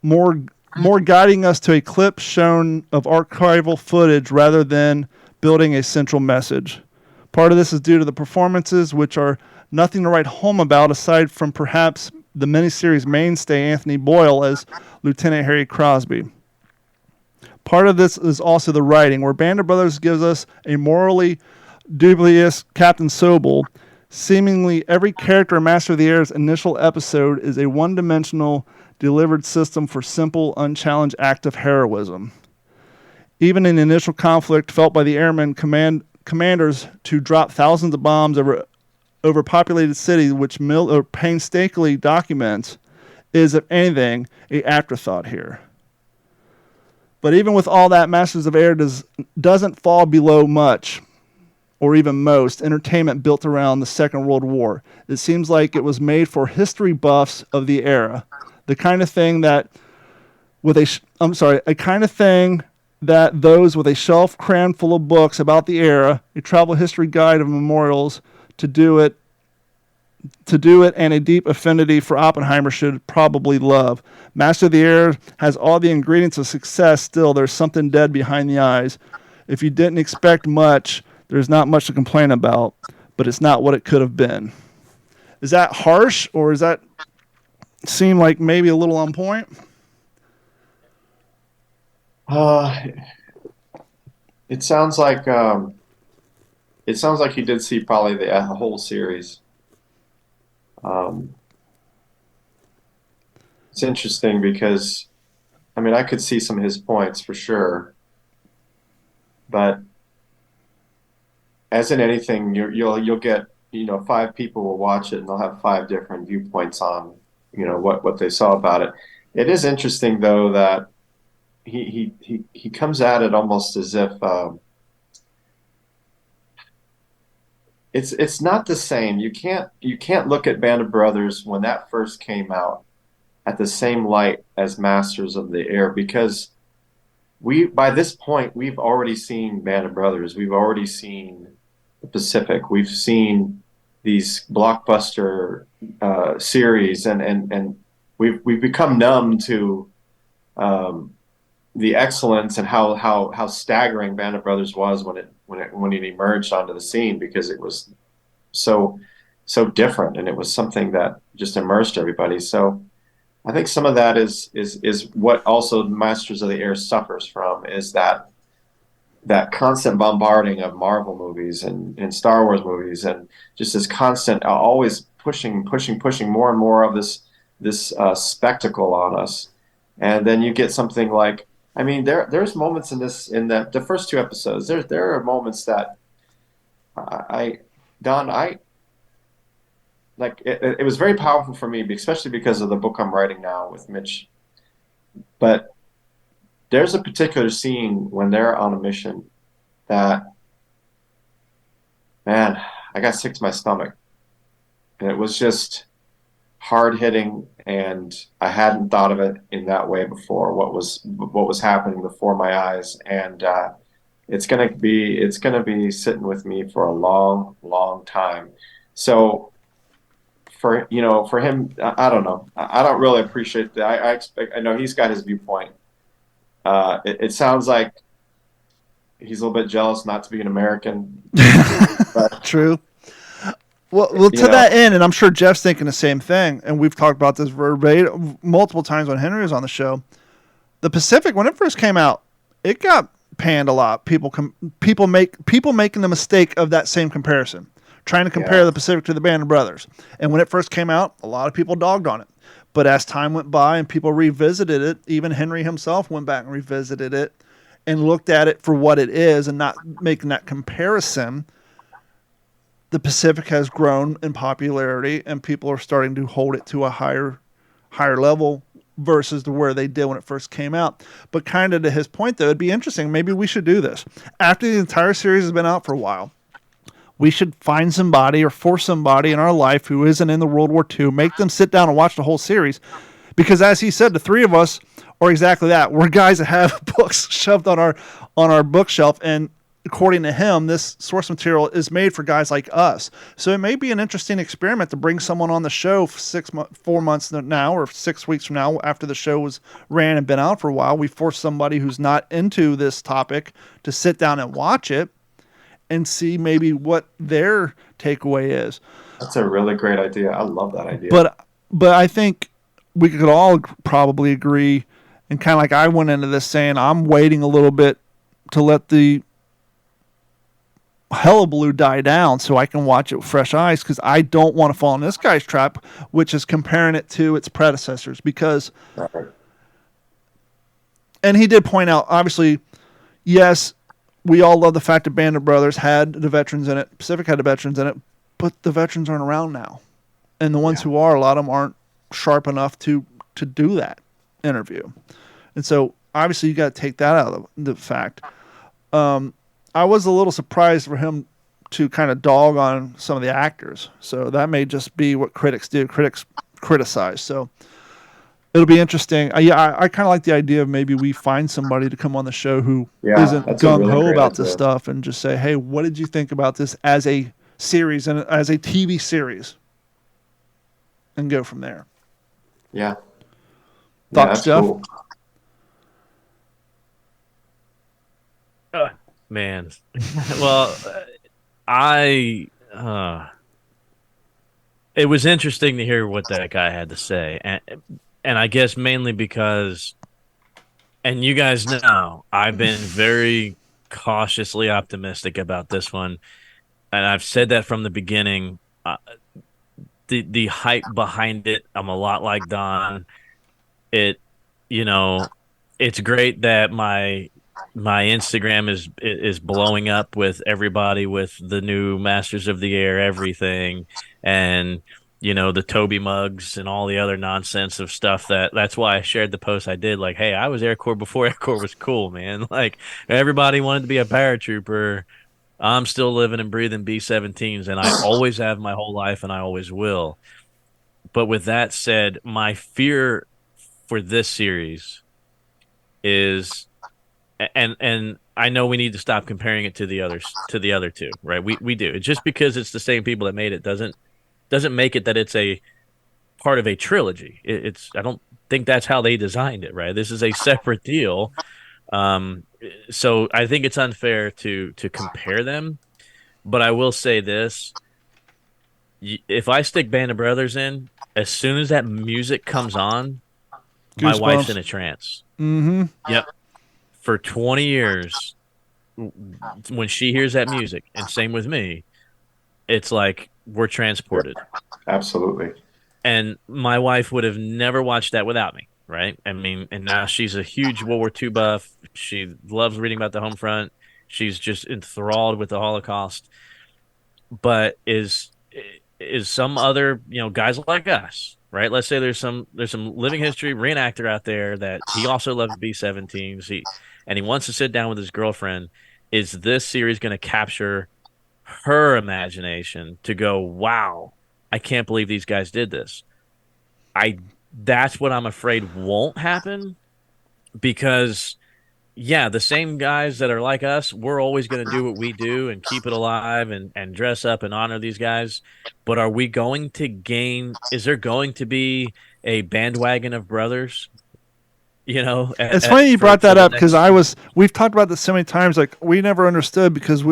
Speaker 2: more guiding us to a clip shown of archival footage rather than building a central message. Part of this is due to the performances, which are nothing to write home about aside from perhaps the miniseries mainstay Anthony Boyle as Lieutenant Harry Crosby. Part of this is also the writing, where Band of Brothers gives us a morally dubious Captain Sobel. Seemingly every character in Master of the Air's initial episode is a one-dimensional delivered system for simple, unchallenged act of heroism. Even in the initial conflict felt by the airmen commanders to drop thousands of bombs over overpopulated cities, which Miller painstakingly documents, is, if anything, an afterthought here. But even with all that, Masters of Air doesn't fall below much, or even most, entertainment built around the Second World War. It seems like it was made for history buffs of the era, the kind of thing that that those with a shelf crammed full of books about the era, a travel history guide of memorials, to do it, and a deep affinity for Oppenheimer should probably love. Master of the Air has all the ingredients of success. Still, there's something dead behind the eyes. If you didn't expect much, there's not much to complain about, but it's not what it could have been. Is that harsh, or does that seem like maybe a little on point?
Speaker 4: It sounds like you did see probably the whole series. It's interesting because, I mean, I could see some of his points for sure, but as in anything, you'll get, 5 people will watch it and they'll have 5 different viewpoints on, what they saw about it. It is interesting though that he comes at it almost as if it's not the same. You can't look at Band of Brothers when that first came out at the same light as Masters of the Air, because by this point we've already seen Band of Brothers, we've already seen the Pacific, we've seen these blockbuster series, and we've become numb to the excellence and how staggering Band of Brothers was when it emerged onto the scene, because it was so different and it was something that just immersed everybody. So I think some of that is what also Masters of the Air suffers from, is that constant bombarding of Marvel movies and Star Wars movies, and just this constant always pushing more and more of this spectacle on us. And then you get something like, I mean, there's moments in the first 2 episodes. There are moments that it was very powerful for me, especially because of the book I'm writing now with Mitch. But there's a particular scene when they're on a mission that, man, I got sick to my stomach, and it was just hard hitting, and I hadn't thought of it in that way before. What was happening before my eyes, and it's gonna be sitting with me for a long time. So for him, I don't know. I don't really appreciate that. I know he's got his viewpoint. It sounds like he's a little bit jealous not to be an American. But,
Speaker 2: True. Well, to that end, and I'm sure Jeff's thinking the same thing, and we've talked about this verbatim multiple times when Henry was on the show. The Pacific, when it first came out, it got panned a lot. People making the mistake of that same comparison, trying to compare the Pacific to the Band of Brothers. And when it first came out, a lot of people dogged on it. But as time went by and people revisited it, even Henry himself went back and revisited it and looked at it for what it is and not making that comparison. The Pacific has grown in popularity, and people are starting to hold it to a higher level versus to where they did when it first came out. But kind of to his point, though, it'd be interesting. Maybe we should do this. After the entire series has been out for a while, we should find somebody or force somebody in our life who isn't in the World War II, make them sit down and watch the whole series. Because as he said, the 3 of us are exactly that. We're guys that have books shoved on our bookshelf, and according to him, this source material is made for guys like us. So it may be an interesting experiment to bring someone on the show for 4 months now, or 6 weeks from now, after the show was ran and been out for a while. We force somebody who's not into this topic to sit down and watch it and see maybe what their takeaway is.
Speaker 4: That's a really great idea. I love that idea.
Speaker 2: But I think we could all probably agree, and kind of like I went into this saying, I'm waiting a little bit to let the hullabaloo die down so I can watch it with fresh eyes, because I don't want to fall in this guy's trap, which is comparing it to its predecessors. Because, and he did point out, obviously, yes, we all love the fact that Band of Brothers had the veterans in it, Pacific had the veterans in it, but the veterans aren't around now, and the ones who are, a lot of them aren't sharp enough to do that interview, and so obviously you got to take that out of the fact. I was a little surprised for him to kind of dog on some of the actors. So that may just be what critics do. Critics criticize. So it'll be interesting. I kind of like the idea of maybe we find somebody to come on the show who isn't gung-ho about this stuff, and just say, hey, what did you think about this as a series and as a TV series? And go from there.
Speaker 4: Yeah.
Speaker 2: Thoughts, Jeff?
Speaker 4: Cool.
Speaker 3: Man, well, it was interesting to hear what that guy had to say, and I guess mainly because, and you guys know, I've been very cautiously optimistic about this one, and I've said that from the beginning. The hype behind it, I'm a lot like Don. It's great that my Instagram is blowing up with everybody with the new Masters of the Air everything, and the Toby mugs and all the other nonsense of stuff. That's why I shared the post I did, like, hey, I was Air Corps before Air Corps was cool, man. Like, everybody wanted to be a paratrooper. I'm still living and breathing B-17s, and I always have my whole life, and I always will. But with that said, my fear for this series is, and I know we need to stop comparing it to the other two, right? We do. Just because it's the same people that made it doesn't make it that it's a part of a trilogy. I don't think that's how they designed it, right? This is a separate deal. So I think it's unfair to compare them, but I will say this: if I stick Band of Brothers in, as soon as that music comes on, my wife's in a trance.
Speaker 2: Mm-hmm.
Speaker 3: Yep. For 20 years, when she hears that music, and same with me, it's like we're transported.
Speaker 4: Absolutely.
Speaker 3: And my wife would have never watched that without me, right? I mean, and now she's a huge World War II buff. She loves reading about the home front. She's just enthralled with the Holocaust. But is some other, guys like us, right? Let's say there's some living history reenactor out there that he also loves B-17s. And he wants to sit down with his girlfriend. Is this series going to capture her imagination to go, wow, I can't believe these guys did this? That's what I'm afraid won't happen, because, the same guys that are like us, we're always going to do what we do and keep it alive and dress up and honor these guys. But are we going to gain? Is there going to be a bandwagon of brothers?
Speaker 2: It's funny you brought that up, because we've talked about this so many times. Like, we never understood, because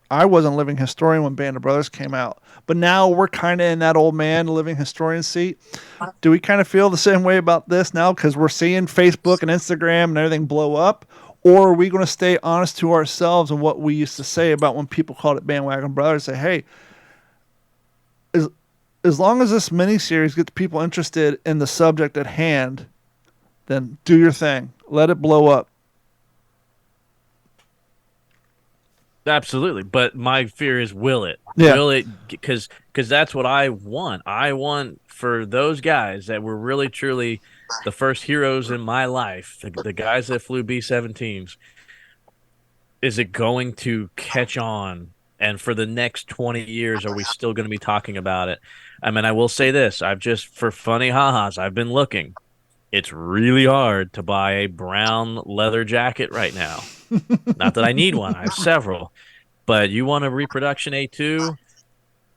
Speaker 2: I wasn't a living historian when Band of Brothers came out, but now we're kind of in that old man living historian seat. Do we kind of feel the same way about this now, because we're seeing Facebook and Instagram and everything blow up? Or are we going to stay honest to ourselves and what we used to say about when people called it Bandwagon Brothers? Say, hey, as long as this miniseries gets people interested in the subject at hand, then do your thing. Let it blow up.
Speaker 3: Absolutely. But my fear is, will it?
Speaker 2: Yeah.
Speaker 3: Will it? Because that's what I want. I want for those guys that were really, truly the first heroes in my life, the guys that flew B-17s, is it going to catch on? And for the next 20 years, are we still going to be talking about it? I mean, I will say this. For funny ha-has, I've been looking. it's really hard to buy a brown leather jacket right now. Not that I need one. I have several. But you want a reproduction A2?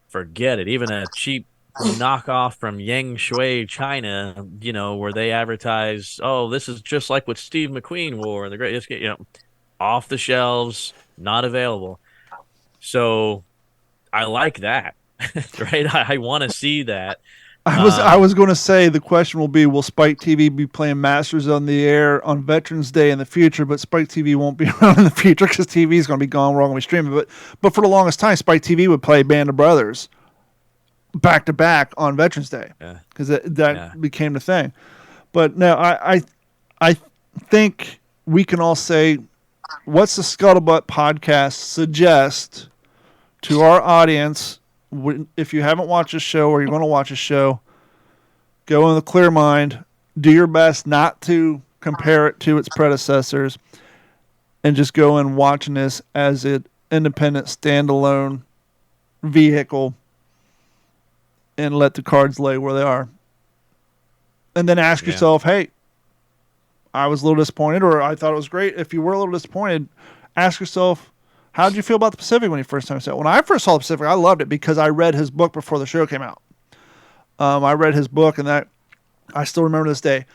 Speaker 3: Forget it. Even a cheap knockoff from Yang Shui, China, where they advertise, oh, this is just like what Steve McQueen wore and the great, off the shelves, not available. So I like that, right? I want to see that.
Speaker 2: I was going to say the question will be, will Spike TV be playing Masters on the Air on Veterans Day in the future? But Spike TV won't be around in the future because TV is going to be gone. We're all going to be streaming. But for the longest time, Spike TV would play Band of Brothers back to back on Veterans Day because that became the thing. But no, I think we can all say, what's the Scuttlebutt podcast suggest to our audience? If you haven't watched a show or you're going to watch a show, go in with a clear mind, do your best not to compare it to its predecessors, and just go in watching this as an independent, standalone vehicle and let the cards lay where they are. And then ask yourself, hey, I was a little disappointed, or I thought it was great. If you were a little disappointed, ask yourself, how did you feel about the Pacific when you first time saw it? When I first saw the Pacific, I loved it because I read his book before the show came out. I read his book, and that I still remember this day.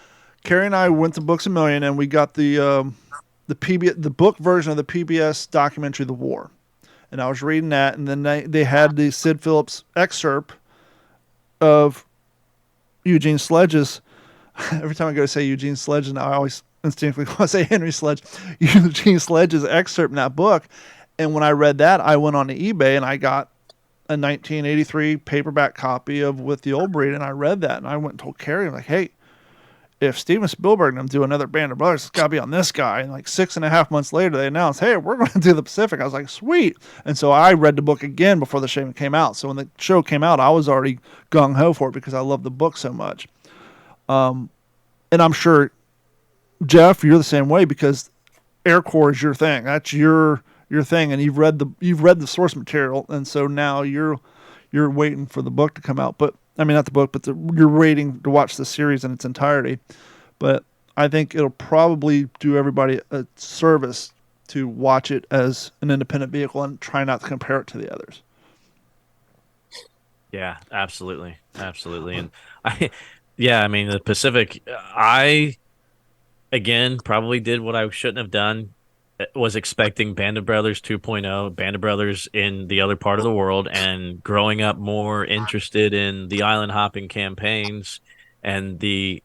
Speaker 2: Carrie and I went to Books A Million, and we got the book version of the PBS documentary, The War. And I was reading that, and then they had the Sid Phillips excerpt of Eugene Sledge's. Every time I go to say Eugene Sledge, and I always instinctively want to say Henry Sledge. Eugene Sledge's excerpt in that book. And when I read that, I went on to eBay and I got a 1983 paperback copy of With the Old Breed, and I read that, and I went and told Carrie, I'm like, hey, if Steven Spielberg and them do another Band of Brothers, it's got to be on this guy. And like 6.5 months later, they announced, hey, we're going to do the Pacific. I was like, sweet. And so I read the book again before the show even came out. So when the show came out, I was already gung-ho for it because I love the book so much. And I'm sure, Jeff, you're the same way because Air Corps is your thing. That's your thing, and you've read the source material, and so now you're waiting for the book to come out. But I mean, not the book, but you're waiting to watch the series in its entirety. But I think it'll probably do everybody a service to watch it as an independent vehicle and try not to compare it to the others.
Speaker 3: Yeah, absolutely, and I mean, the Pacific, I again probably did what I shouldn't have done. Was expecting Band of Brothers 2.0, Band of Brothers in the other part of the world, and growing up more interested in the island hopping campaigns and the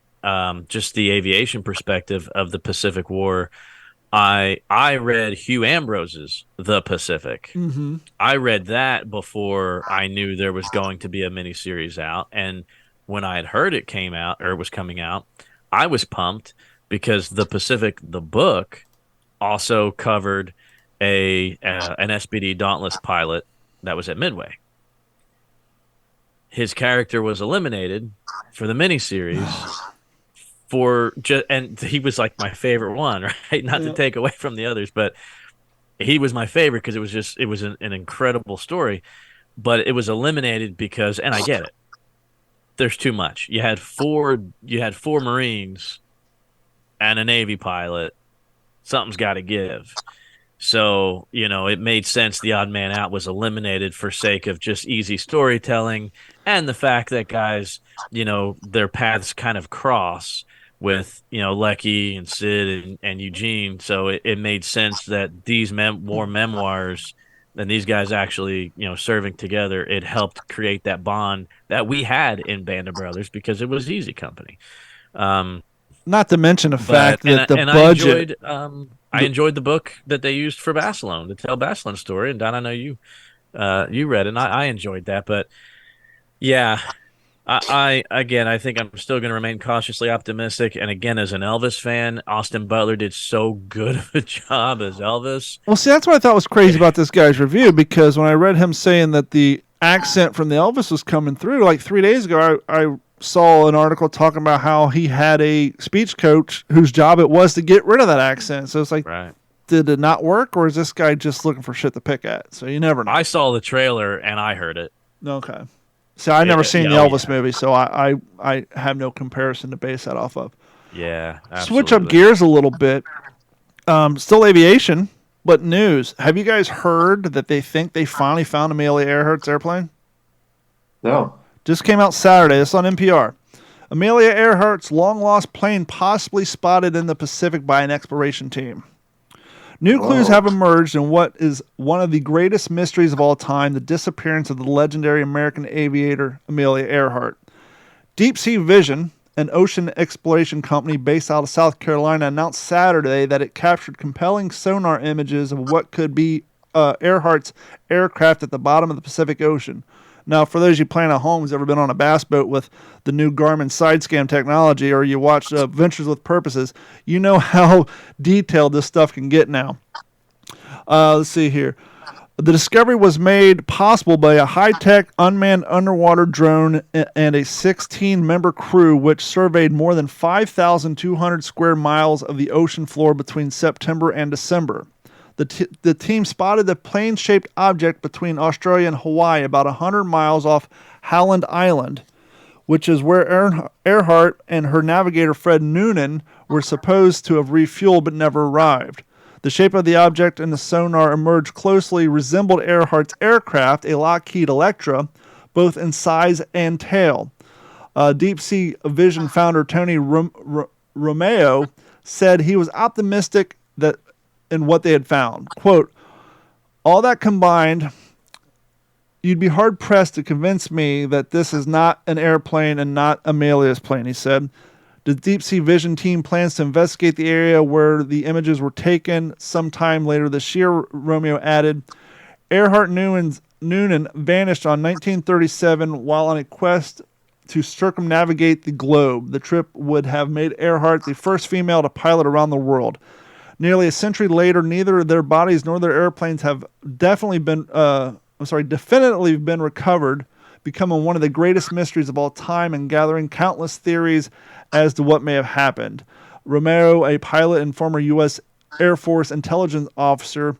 Speaker 3: just the aviation perspective of the Pacific War. I read Hugh Ambrose's The Pacific. Mm-hmm. I read that before I knew there was going to be a miniseries out, and when I had heard it came out or was coming out, I was pumped because The Pacific, the book, also covered an SBD Dauntless pilot that was at Midway. His character was eliminated for the miniseries and he was like my favorite one, right? Not to take away from the others, but he was my favorite because it was an incredible story, but it was eliminated because, and I get it, there's too much. You had four Marines and a Navy pilot. Something's got to give. So, it made sense the odd man out was eliminated for sake of just easy storytelling and the fact that guys, their paths kind of cross with, Lecky and Sid and Eugene. So it made sense that these war memoirs and these guys actually, serving together, it helped create that bond that we had in Band of Brothers because it was Easy Company.
Speaker 2: Not to mention the fact that the budget.
Speaker 3: I enjoyed the book that they used for Barcelona to tell Barcelona's story, and Don, I know you read it, and I enjoyed that. But yeah, I think I'm still going to remain cautiously optimistic. And again, as an Elvis fan, Austin Butler did so good of a job as Elvis.
Speaker 2: Well, see, that's what I thought was crazy about this guy's review, because when I read him saying that the accent from the Elvis was coming through, like 3 days ago, I saw an article talking about how he had a speech coach whose job it was to get rid of that accent. So it's like,
Speaker 3: right.
Speaker 2: Did it not work, or is this guy just looking for shit to pick at? So you never know.
Speaker 3: I saw the trailer and I heard it.
Speaker 2: Okay. So I never seen the Elvis movie, so I have no comparison to base that off of.
Speaker 3: Yeah,
Speaker 2: Switch up
Speaker 3: absolutely.
Speaker 2: gears a little bit. Still aviation, but news. Have you guys heard that they think they finally found Amelia Earhart's airplane?
Speaker 4: No.
Speaker 2: Just came out Saturday. It's on NPR. Amelia Earhart's long-lost plane possibly spotted in the Pacific by an exploration team. New clues
Speaker 4: Whoa.
Speaker 2: have emerged in what is one of the greatest mysteries of all time, the disappearance of the legendary American aviator Amelia Earhart. Deep Sea Vision, an ocean exploration company based out of South Carolina, announced Saturday that it captured compelling sonar images of what could be Earhart's aircraft at the bottom of the Pacific Ocean. Now, for those of you playing at home who's ever been on a bass boat with the new Garmin side scan technology, or you watch Ventures with Purposes, you know how detailed this stuff can get now. Let's see here. The discovery was made possible by a high-tech unmanned underwater drone and a 16-member crew which surveyed more than 5,200 square miles of the ocean floor between September and December. The team spotted the plane-shaped object between Australia and Hawaii, about 100 miles off Howland Island, which is where Earhart and her navigator Fred Noonan were supposed to have refueled but never arrived. The shape of the object and the sonar emerged closely resembled Earhart's aircraft, a Lockheed Electra, both in size and tail. Deep Sea Vision founder Tony Romeo said he was optimistic that in what they had found. Quote, all that combined, you'd be hard-pressed to convince me that this is not an airplane and not Amelia's plane, he said. The Deep Sea Vision team plans to investigate the area where the images were taken sometime later this year, Romeo added. Earhart Noonan vanished on 1937 while on a quest to circumnavigate the globe. The trip would have made Earhart the first female to pilot around the world. Nearly a century later, neither their bodies nor their airplanes have definitively been recovered, becoming one of the greatest mysteries of all time and gathering countless theories as to what may have happened. Romero, a pilot and former U.S. Air Force intelligence officer,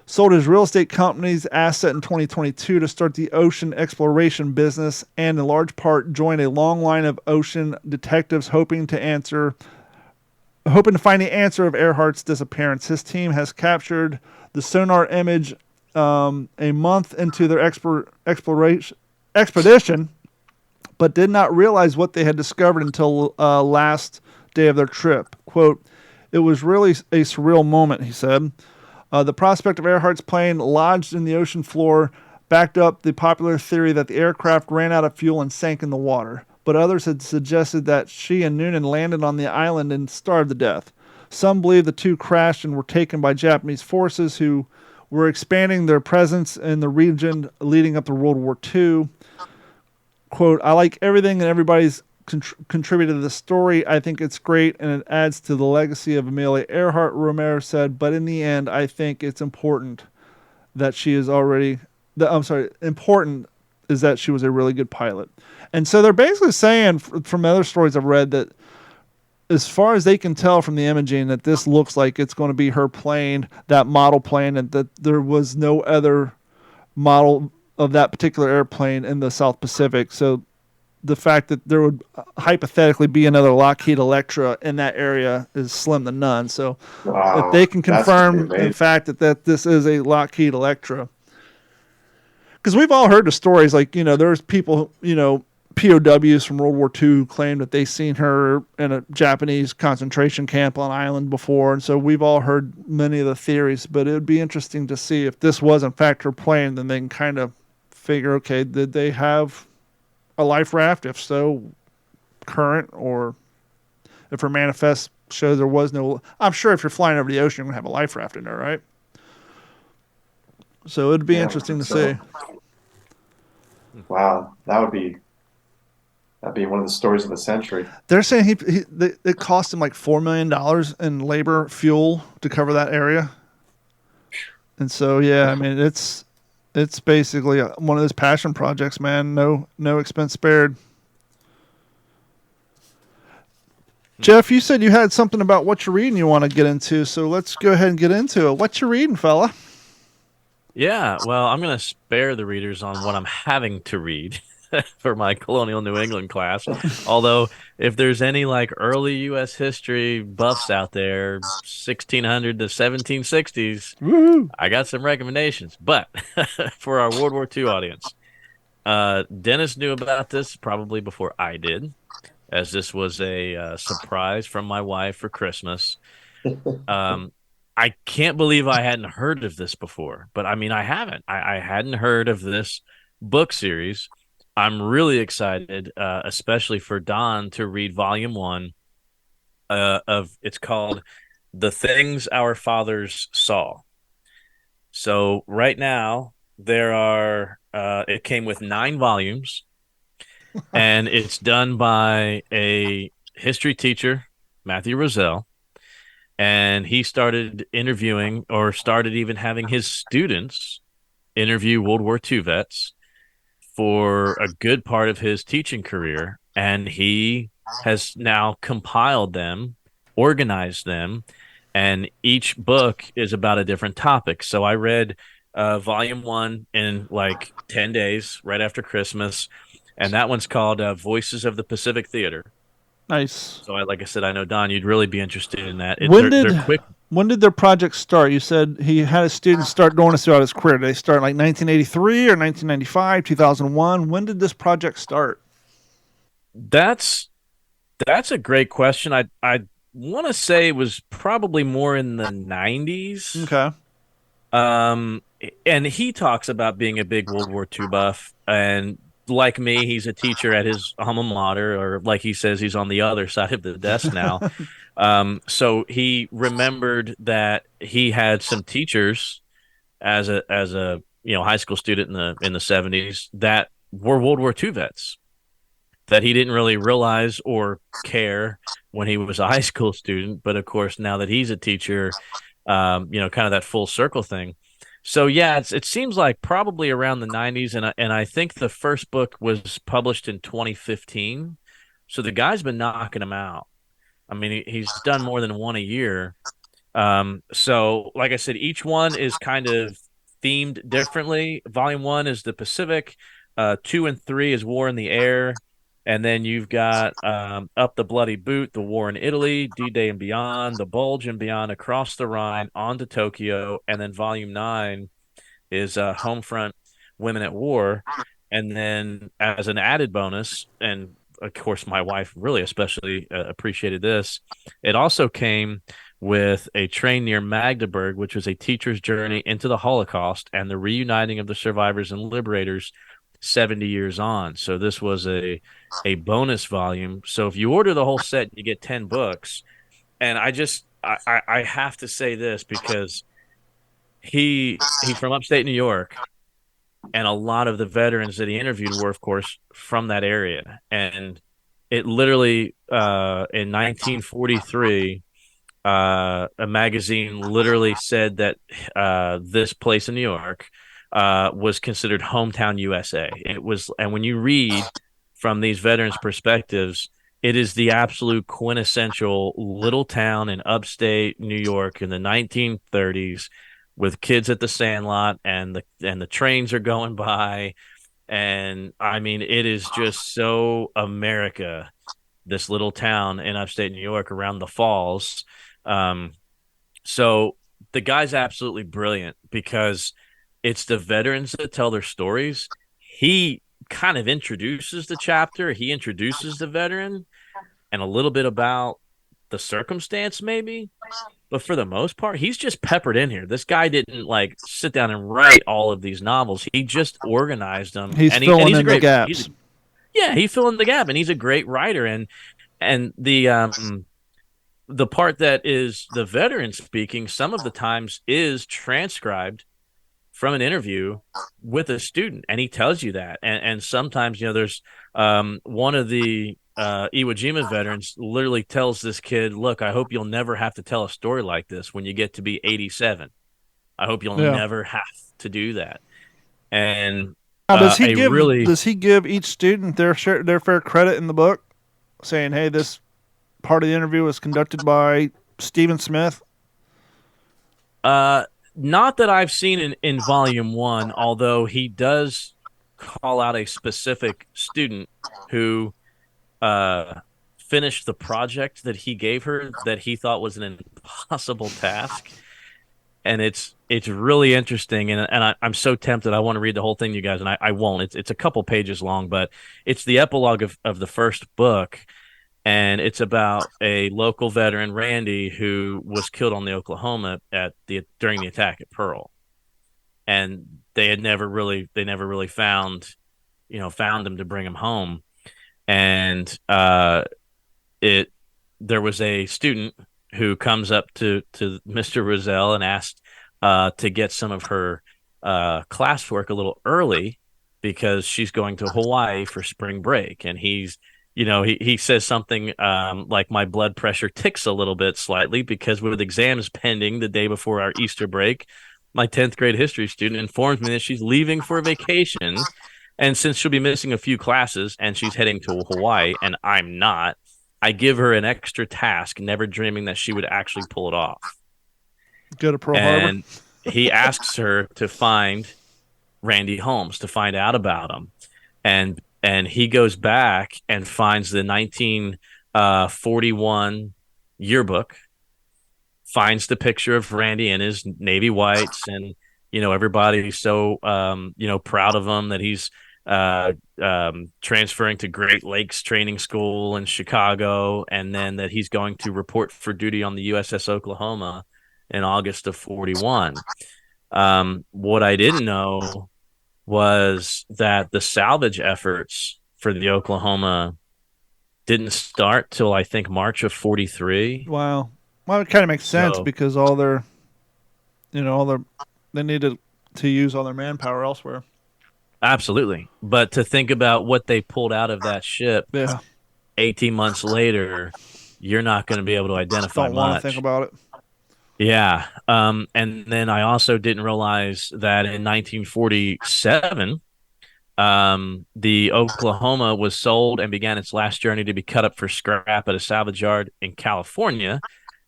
Speaker 2: sold his real estate company's asset in 2022 to start the ocean exploration business and in large part joined a long line of ocean detectives hoping to find the answer of Earhart's disappearance. His team has captured the sonar image a month into their expedition, but did not realize what they had discovered until last day of their trip. Quote, it was really a surreal moment, he said. The prospect of Earhart's plane lodged in the ocean floor backed up the popular theory that the aircraft ran out of fuel and sank in the water. But others had suggested that she and Noonan landed on the island and starved to death. Some believe the two crashed and were taken by Japanese forces who were expanding their presence in the region leading up to World War II. Quote, I like everything that everybody's contributed to the story. I think it's great and it adds to the legacy of Amelia Earhart, Romero said, but in the end, I think it's important that she is important is that she was a really good pilot. And so they're basically saying from other stories I've read that as far as they can tell from the imaging that this looks like it's going to be her plane, that model plane, and that there was no other model of that particular airplane in the South Pacific. So the fact that there would hypothetically be another Lockheed Electra in that area is slim to none. So if they can confirm, in fact, that this is a Lockheed Electra, because we've all heard the stories, like, there's people, POWs from World War II claim that they seen her in a Japanese concentration camp on an island before. And so we've all heard many of the theories, but it would be interesting to see if this was in fact her plane, then they can kind of figure, okay, did they have a life raft? If so, current, or if her manifest shows there was no, I'm sure if you're flying over the ocean, you're going to have a life raft in there, right? So it'd be interesting to see.
Speaker 4: Wow, that'd be one of the stories of the century.
Speaker 2: They're saying it cost him like $4 million in labor fuel to cover that area. And so, yeah, I mean, it's basically one of those passion projects, man. No expense spared. Jeff, you said you had something about what you're reading you want to get into, so let's go ahead and get into it. What you reading, fella?
Speaker 3: Yeah, well, I'm going to spare the readers on what I'm having to read. for my colonial New England class. Although, if there's any like early U.S. history buffs out there, 1600 to 1760s,
Speaker 2: Woohoo!
Speaker 3: I got some recommendations. But for our World War II audience, Dennis knew about this probably before I did, as this was a surprise from my wife for Christmas. I can't believe I hadn't heard of this before, but I mean, I haven't. I hadn't heard of this book series. I'm really excited, especially for Don to read volume 1 of. It's called "The Things Our Fathers Saw." So right now there are. It came with 9 volumes, and it's done by a history teacher, Matthew Roselle. And he started interviewing, or started even having his students interview World War II vets for a good part of his teaching career. And he has now compiled them, organized them, and each book is about a different topic. So I read volume 1 in like 10 days right after Christmas, and that one's called Voices of the Pacific Theater.
Speaker 2: Nice.
Speaker 3: So, like I said, I know, Don, you'd really be interested in that.
Speaker 2: They're
Speaker 3: quick.
Speaker 2: When did their project start? You said he had his students start doing this throughout his career. Did they start in like 1983 or 1995, 2001? When did this project start?
Speaker 3: That's a great question. I want to say it was probably more in the 90s.
Speaker 2: Okay.
Speaker 3: And he talks about being a big World War II buff, and like me, he's a teacher at his alma mater, or like he says, he's on the other side of the desk now. So he remembered that he had some teachers as a high school student in the 70s that were World War II vets that he didn't really realize or care when he was a high school student. But of course, now that he's a teacher, kind of that full circle thing. So yeah, it seems like probably around the 90s, and I think the first book was published in 2015. So the guy's been knocking them out. I mean, he's done more than one a year. So like I said, each one is kind of themed differently. Volume 1 is the Pacific, 2 and 3 is War in the Air, and then you've got Up the Bloody Boot, the War in Italy, D-Day and Beyond, the Bulge and Beyond, Across the Rhine, On to Tokyo, and then Volume 9 is Homefront, Women at War. And then as an added bonus, and of course my wife really especially appreciated this, it also came with A Train Near Magdeburg, which was a teacher's journey into the Holocaust and the reuniting of the survivors and liberators 70 years on. So this was a bonus volume. So if you order the whole set, you get 10 books. And I have to say this because he's from upstate New York, and a lot of the veterans that he interviewed were, of course, from that area. And it literally in 1943, a magazine literally said that this place in New York was considered hometown USA. It was, and when you read from these veterans' perspectives, it is the absolute quintessential little town in upstate New York in the 1930s, with kids at the Sandlot, and the trains are going by, and I mean, it is just so America, this little town in upstate New York around the falls. So the guy's absolutely brilliant because it's the veterans that tell their stories. He kind of introduces the chapter. He introduces the veteran and a little bit about the circumstance maybe. But for the most part, he's just peppered in here. This guy didn't like sit down and write all of these novels. He just organized them.
Speaker 2: He's filling in the gaps.
Speaker 3: He filled in the gap, and he's a great writer. And the part that is the veteran speaking, some of the times is transcribed from an interview with a student, and he tells you that. And sometimes, there's one of the Iwo Jima veterans literally tells this kid, "Look, I hope you'll never have to tell a story like this when you get to be 87. I hope you'll never have to do that." And
Speaker 2: does he give each student their fair credit in the book, saying, "Hey, this part of the interview was conducted by Stephen Smith"?
Speaker 3: Not that I've seen in volume 1, although he does call out a specific student who finished the project that he gave her that he thought was an impossible task. And it's really interesting, and I'm so tempted. I want to read the whole thing, you guys, and I won't. It's a couple pages long, but it's the epilogue of the first book, and it's about a local veteran, Randy, who was killed on the Oklahoma during the attack at Pearl, and they never really found him to bring him home, and there was a student who comes up to Mr. Rozelle and asked to get some of her classwork a little early because she's going to Hawaii for spring break. And he says something like, my blood pressure ticks a little bit slightly because with exams pending the day before our Easter break, my 10th grade history student informs me that she's leaving for vacation. And since she'll be missing a few classes and she's heading to Hawaii and I'm not, I give her an extra task, never dreaming that she would actually pull it off.
Speaker 2: Go to Pearl Harbor.
Speaker 3: And he asks her to find Randy Holmes, to find out about him. And he goes back and finds the 1941 yearbook, finds the picture of Randy in his Navy whites, and everybody's so proud of him that he's transferring to Great Lakes Training School in Chicago, and then that he's going to report for duty on the USS Oklahoma in August of 41. What I didn't know was that the salvage efforts for the Oklahoma didn't start till I think March of 43.
Speaker 2: Wow. Well, it kind of makes sense because they needed to use all their manpower elsewhere.
Speaker 3: Absolutely. But to think about what they pulled out of that ship 18 months later, you're not going to be able to identify
Speaker 2: Don't want
Speaker 3: much.
Speaker 2: to think about it.
Speaker 3: Yeah. And then I also didn't realize that in 1947, the Oklahoma was sold and began its last journey to be cut up for scrap at a salvage yard in California.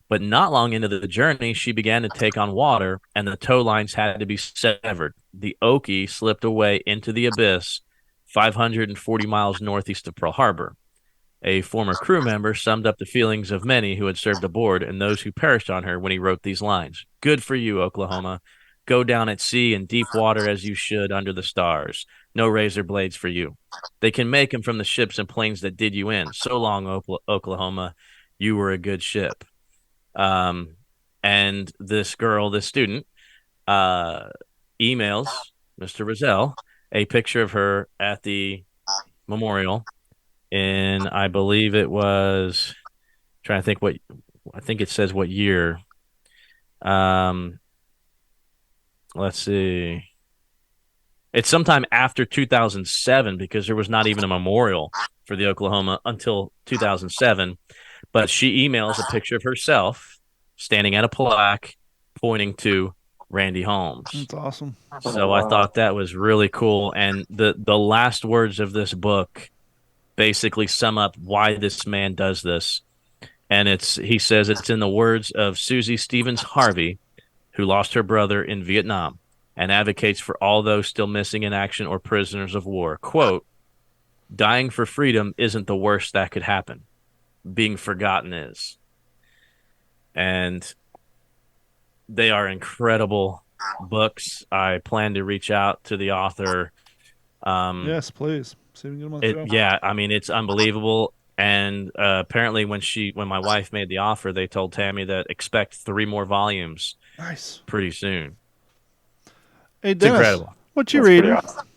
Speaker 3: But not long into the journey, she began to take on water, and the tow lines had to be severed. The Okie slipped away into the abyss 540 miles northeast of Pearl Harbor. A former crew member summed up the feelings of many who had served aboard and those who perished on her when he wrote these lines. Good for you, Oklahoma. Go down at sea in deep water as you should under the stars. No razor blades for you. They can make them from the ships and planes that did you in. So long, Oklahoma. You were a good ship. And this student, emails Mr. Rozelle a picture of her at the memorial in, I believe it was, trying to think I think it says what year. Let's see. It's sometime after 2007 because there was not even a memorial for the Oklahoma until 2007. But she emails a picture of herself standing at a plaque pointing to Randy Holmes.
Speaker 2: That's awesome.
Speaker 3: So I thought that was really cool. And the last words of this book basically sum up why this man does this. And he says it's in the words of Susie Stevens Harvey, who lost her brother in Vietnam and advocates for all those still missing in action or prisoners of war. Quote, dying for freedom isn't the worst that could happen. Being forgotten is. And they are incredible books. I plan to reach out to the author.
Speaker 2: Yes, please. See if we can get him on the show.
Speaker 3: Yeah, I mean, it's unbelievable. And apparently when my wife made the offer, they told Tammy that expect 3 more volumes.
Speaker 2: Nice.
Speaker 3: Pretty soon.
Speaker 2: Hey,
Speaker 3: It's
Speaker 2: Dennis,
Speaker 3: incredible.
Speaker 2: what you reading?
Speaker 4: Awesome.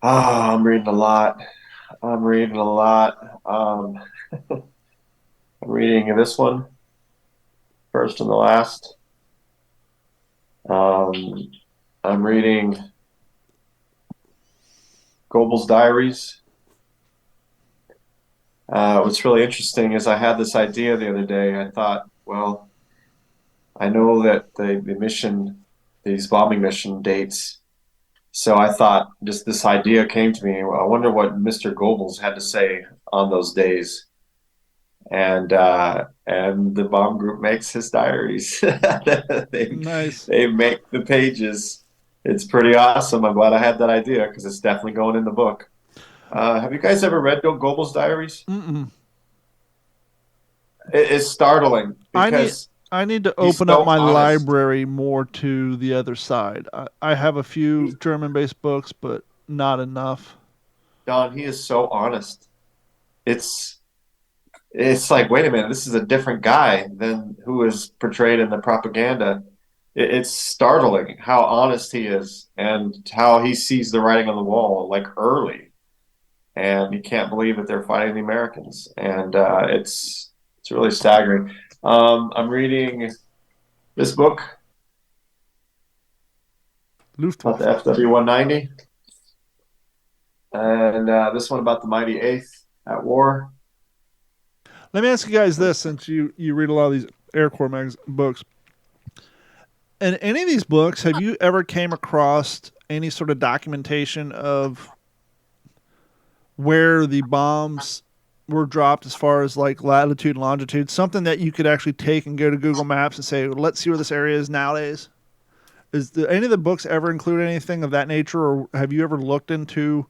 Speaker 4: I'm reading a lot. I'm reading this one, First and the Last. I'm reading Goebel's Diaries. What's really interesting is I had this idea the other day. I thought, well, I know that the mission, these bombing mission dates. So I thought just this idea came to me. I wonder what Mr. Goebbels had to say on those days. And the bomb group makes his diaries.
Speaker 2: Nice.
Speaker 4: They make the pages. It's pretty awesome. I'm glad I had that idea because it's definitely going in the book. Have you guys ever read Bill Goebel's diaries?
Speaker 2: Mm-mm.
Speaker 4: It's startling
Speaker 2: I need
Speaker 4: because
Speaker 2: I need to
Speaker 4: he's
Speaker 2: open up
Speaker 4: so
Speaker 2: my
Speaker 4: honest.
Speaker 2: library more to the other side. I have a few German-based books, but not enough.
Speaker 4: Don, he is so honest. It's it's like, wait a minute, this is a different guy than who is portrayed in the propaganda. It's startling how honest he is and how he sees the writing on the wall like early, and he can't believe that they're fighting the Americans, and it's really staggering. I'm reading this book about
Speaker 2: Luftwaffe.
Speaker 4: the FW-190, and this one about the Mighty Eighth at war.
Speaker 2: Let me ask you guys this, since you read a lot of these Air Corps books. In any of these books, have you ever came across any sort of documentation of where the bombs were dropped as far as like latitude and longitude? Something that you could actually take and go to Google Maps and say, let's see where this area is nowadays? Any of the books ever include anything of that nature, or have you ever looked into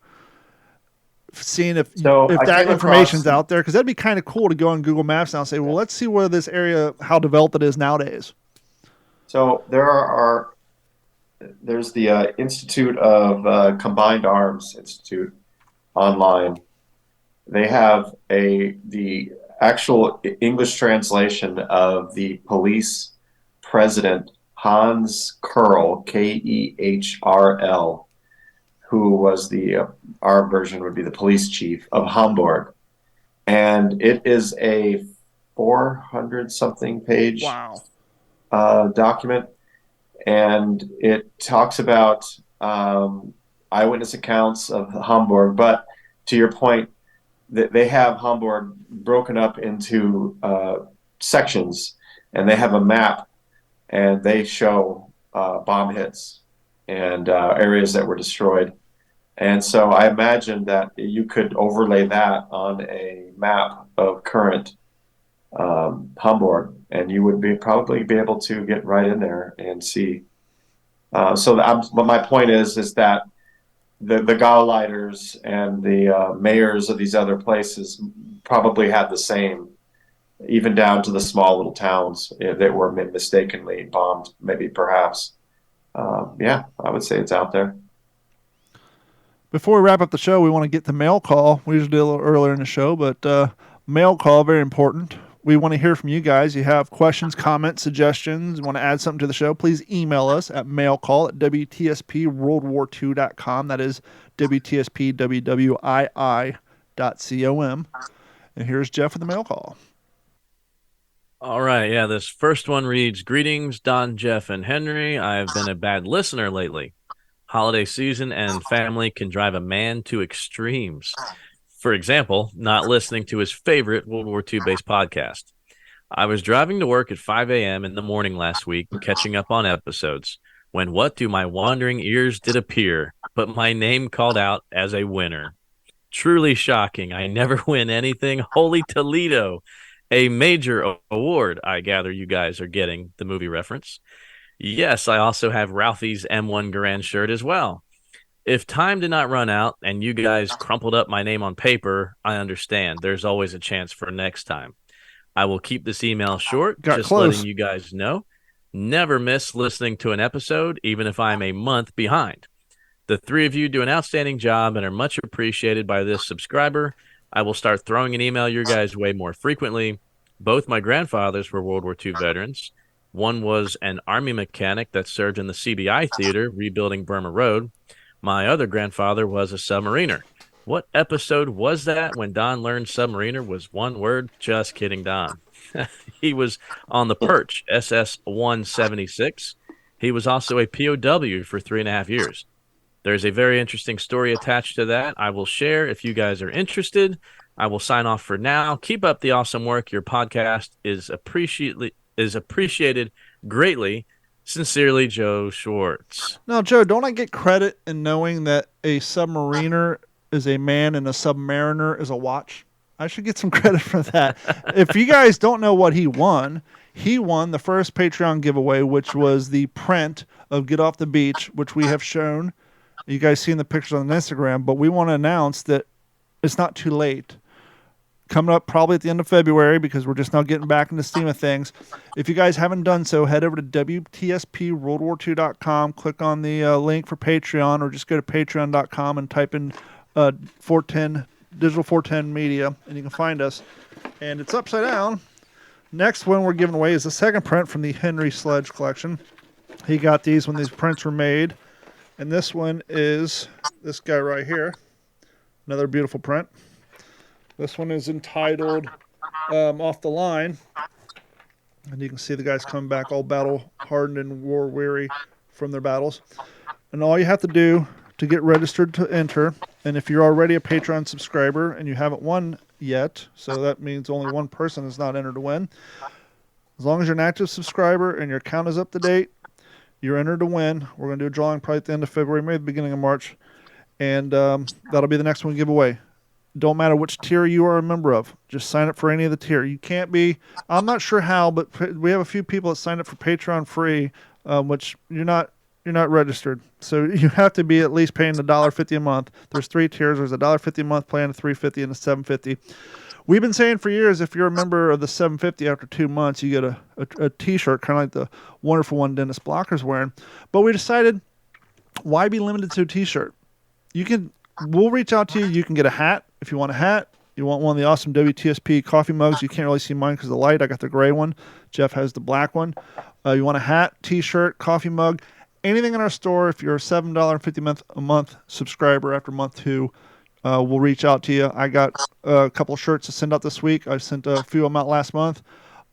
Speaker 2: seeing if
Speaker 4: So I
Speaker 2: that
Speaker 4: came
Speaker 2: information's
Speaker 4: across.
Speaker 2: out there? Because that'd be kind of cool to go on Google Maps now and say, well, let's see where this area, how developed it is nowadays.
Speaker 4: So there's the Institute of Combined Arms Institute online. They have the actual English translation of the police president Hans Kehrl, Kehrl, who was our version would be the police chief of Hamburg, and it is a 400 something page
Speaker 2: Wow.
Speaker 4: document, and it talks about eyewitness accounts of Hamburg. But to your point, they have Hamburg broken up into sections, and they have a map, and they show bomb hits and areas that were destroyed. And so I imagine that you could overlay that on a map of current Hamburg, and you would probably be able to get right in there and see. But my point is that the Gauleiters and the mayors of these other places probably had the same, even down to the small little towns that were mistakenly bombed, maybe perhaps. Yeah, I would say it's out there.
Speaker 2: Before we wrap up the show, we want to get the mail call. We usually do a little earlier in the show, but mail call, very important. We want to hear from you guys. You have questions, comments, suggestions, want to add something to the show, please email us at mailcall@WTSPWWII.com. That is WTSPWWII.com. And here's Jeff with the mail call.
Speaker 3: All right. Yeah, this first one reads, "Greetings, Don, Jeff, and Henry. I've been a bad listener lately. Holiday season and family can drive a man to extremes. For example, not listening to his favorite World War II based podcast. I was driving to work at 5 a.m. in the morning last week, catching up on episodes, when what to my wandering ears did appear, but my name called out as a winner. Truly shocking. I never win anything. Holy Toledo. A major award, I gather you guys are getting the movie reference. Yes, I also have Ralphie's M1 Garand shirt as well. If time did not run out and you guys crumpled up my name on paper, I understand. There's always a chance for next time. I will keep this email short,
Speaker 2: Got
Speaker 3: just
Speaker 2: close.
Speaker 3: letting you guys know. Never miss listening to an episode, even if I'm a month behind. The three of you do an outstanding job and are much appreciated by this subscriber. I will start throwing an email your guys' way more frequently. Both my grandfathers were World War II veterans. One was an army mechanic that served in the CBI theater rebuilding Burma Road. My other grandfather was a submariner. What episode was that when Don learned submariner was one word? Just kidding, Don. He was on the Perch, SS-176. He was also a POW for 3.5 years. There's a very interesting story attached to that I will share if you guys are interested. I will sign off for now. Keep up the awesome work. Your podcast is appreciated greatly. Sincerely, Joe Schwartz."
Speaker 2: Now, Joe, don't I get credit in knowing that a submariner is a man and a submariner is a watch? I should get some credit for that. If you guys don't know what he won the first Patreon giveaway, which was the print of Get Off the Beach, which we have shown. You guys seen the pictures on Instagram, but we want to announce that it's not too late. Coming up probably at the end of February, because we're just now getting back in the steam of things. If you guys haven't done so, head over to WTSPWWII.com, click on the link for Patreon, or just go to patreon.com and type in 410 Digital 410 Media, and you can find us. And it's upside down. Next one we're giving away is the second print from the Henry Sledge collection. He got these when these prints were made. And this one is this guy right here. Another beautiful print. This one is entitled Off the Line. And you can see the guys coming back all battle hardened and war weary from their battles. And all you have to do to get registered to enter, and if you're already a Patreon subscriber and you haven't won yet, so that means only one person is not entered to win. As long as you're an active subscriber and your account is up to date, you're entered to win. We're going to do a drawing probably at the end of February, maybe the beginning of March, and that'll be the next one we give away. Don't matter which tier you are a member of. Just sign up for any of the tier. You can't be, I'm not sure how, but we have a few people that signed up for Patreon free, which you're not registered. So you have to be at least paying $1.50 a month. There's 3 tiers. There's a $1.50 a month plan, a $3.50 and a $7.50. We've been saying for years, if you're a member of the $7.50 after 2 months, you get a t-shirt, kind of like the wonderful one Dennis Blocker's wearing. But we decided, why be limited to a t-shirt? We'll reach out to you. You can get a hat if you want a hat. You want one of the awesome WTSP coffee mugs. You can't really see mine because of the light. I got the gray one. Jeff has the black one. You want a hat, t-shirt, coffee mug, anything in our store. If you're a $7.50 a month subscriber after month 2, we'll reach out to you. I got a couple of shirts to send out this week. I sent a few of them out last month.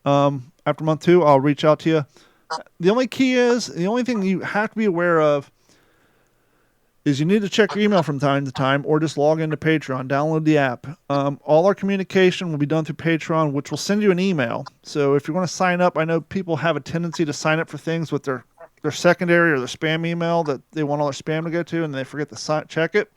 Speaker 2: After month 2, I'll reach out to you. The only thing you have to be aware of is you need to check your email from time to time, or just log into Patreon, download the app. All our communication will be done through Patreon, which will send you an email. So if you're going to sign up, I know people have a tendency to sign up for things with their secondary or their spam email that they want all their spam to go to, and they forget to check it.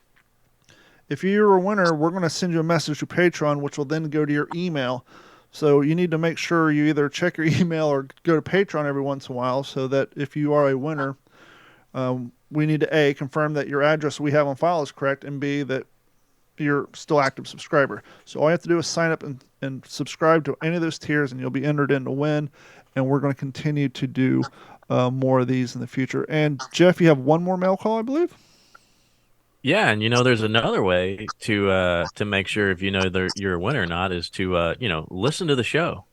Speaker 2: If you're a winner, we're going to send you a message to Patreon, which will then go to your email. So you need to make sure you either check your email or go to Patreon every once in a while, so that if you are a winner, we need to A, confirm that your address we have on file is correct, and B, that you're still active subscriber. So all you have to do is sign up and subscribe to any of those tiers, and you'll be entered in to win. And we're going to continue to do more of these in the future. And Jeff, you have one more mail call, I believe.
Speaker 3: Yeah, and there's another way to make sure if you're a winner or not is to listen to the show.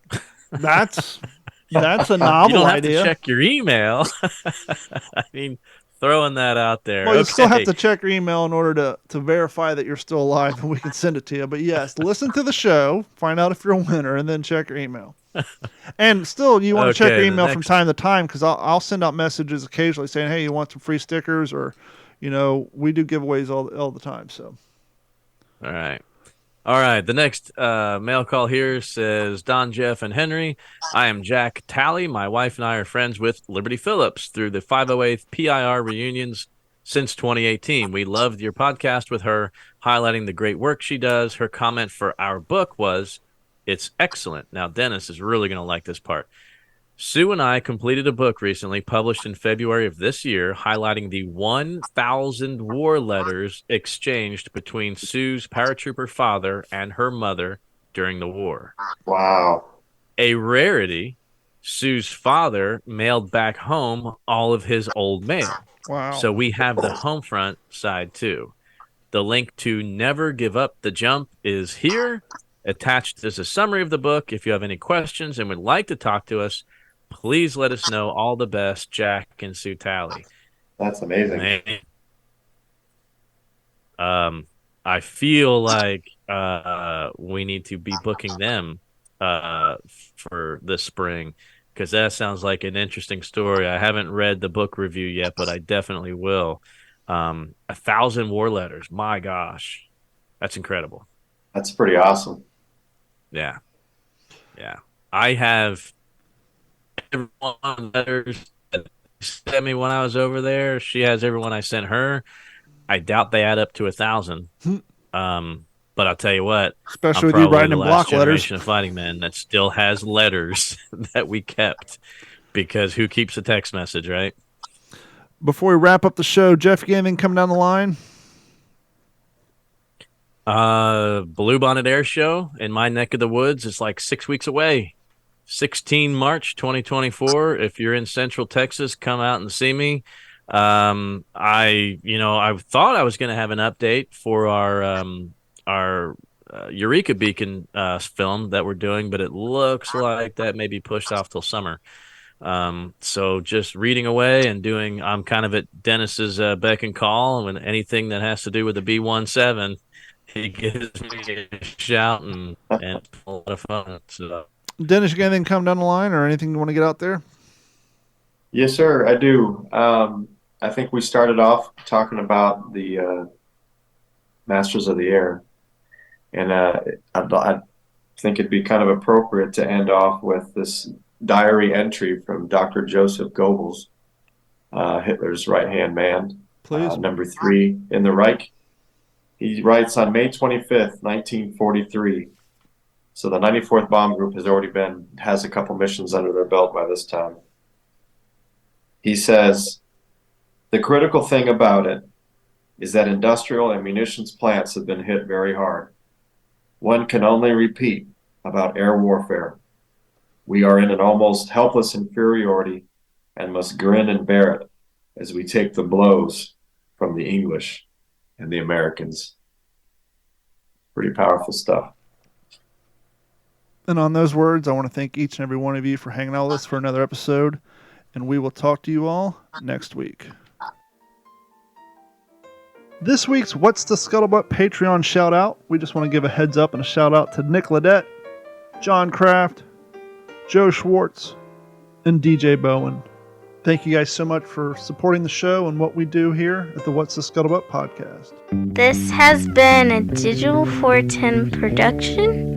Speaker 2: That's a novel
Speaker 3: you don't have
Speaker 2: idea.
Speaker 3: To check your email. I mean, throwing that out there.
Speaker 2: Well, you still have to check your email in order to verify that you're still alive, and we can send it to you. But yes, listen to the show, find out if you're a winner, and then check your email. And still, you want to check your email from time to time, because I'll send out messages occasionally saying, "Hey, you want some free stickers?" Or, we do giveaways all the time. So,
Speaker 3: all right. The next mail call here says, Don, Jeff, and Henry, I am Jack Talley. My wife and I are friends with Liberty Phillips through the 508th PIR reunions since 2018. We loved your podcast with her, highlighting the great work she does. Her comment for our book was, "It's excellent." Now, Dennis is really going to like this part. Sue and I completed a book recently published in February of this year highlighting the 1,000 war letters exchanged between Sue's paratrooper father and her mother during the war.
Speaker 4: Wow.
Speaker 3: A rarity, Sue's father mailed back home all of his old mail.
Speaker 2: Wow.
Speaker 3: So we have the home front side too. The link to Never Give Up the Jump is here. Attached is a summary of the book. If you have any questions and would like to talk to us, please let us know. All the best, Jack and Sue Talley.
Speaker 4: That's amazing.
Speaker 3: I feel like we need to be booking them for this spring, because that sounds like an interesting story. I haven't read the book review yet, but I definitely will. 1,000 war letters. My gosh. That's incredible.
Speaker 4: That's pretty awesome.
Speaker 3: Yeah. I have every one of the letters that she sent me when I was over there. She has everyone I sent her. I doubt they add up to 1,000. But I'll tell you what,
Speaker 2: Especially
Speaker 3: I'm
Speaker 2: with you
Speaker 3: probably
Speaker 2: writing
Speaker 3: the
Speaker 2: in
Speaker 3: last
Speaker 2: block letters.
Speaker 3: generation of fighting men that still has letters that we kept, because who keeps a text message, right?
Speaker 2: Before we wrap up the show, Jeff, you got anything coming down the line?
Speaker 3: Blue Bonnet Air Show in my neck of the woods is like 6 weeks away. 16 March 2024. If you're in Central Texas, come out and see me. I thought I was going to have an update for our Eureka Beacon film that we're doing, but it looks like that may be pushed off till summer. So just reading away and doing, I'm kind of at Dennis's beck and call, and anything that has to do with the B-17, he gives me a shout and a lot of fun. So,
Speaker 2: Dennis, you got anything coming down the line or anything you want to get out there?
Speaker 4: Yes, sir, I do. I think we started off talking about the Masters of the Air, and I think it'd be kind of appropriate to end off with this diary entry from Dr. Joseph Goebbels, Hitler's right-hand man,
Speaker 2: Please.
Speaker 4: number 3 in the Reich. He writes on May 25th, 1943. So the 94th Bomb Group has a couple missions under their belt by this time. He says, "The critical thing about it is that industrial and munitions plants have been hit very hard. One can only repeat about air warfare. We are in an almost helpless inferiority and must grin and bear it as we take the blows from the English and the Americans." Pretty powerful stuff.
Speaker 2: And on those words, I want to thank each and every one of you for hanging out with us for another episode, and we will talk to you all next week. This week's What's the Scuttlebutt Patreon shout out. We just want to give a heads up and a shout out to Nick Ledette, John Kraft, Joe Schwartz, and DJ Bowen. Thank you guys so much for supporting the show and what we do here at the What's the Scuttlebutt podcast.
Speaker 5: This has been a Digital 410 production.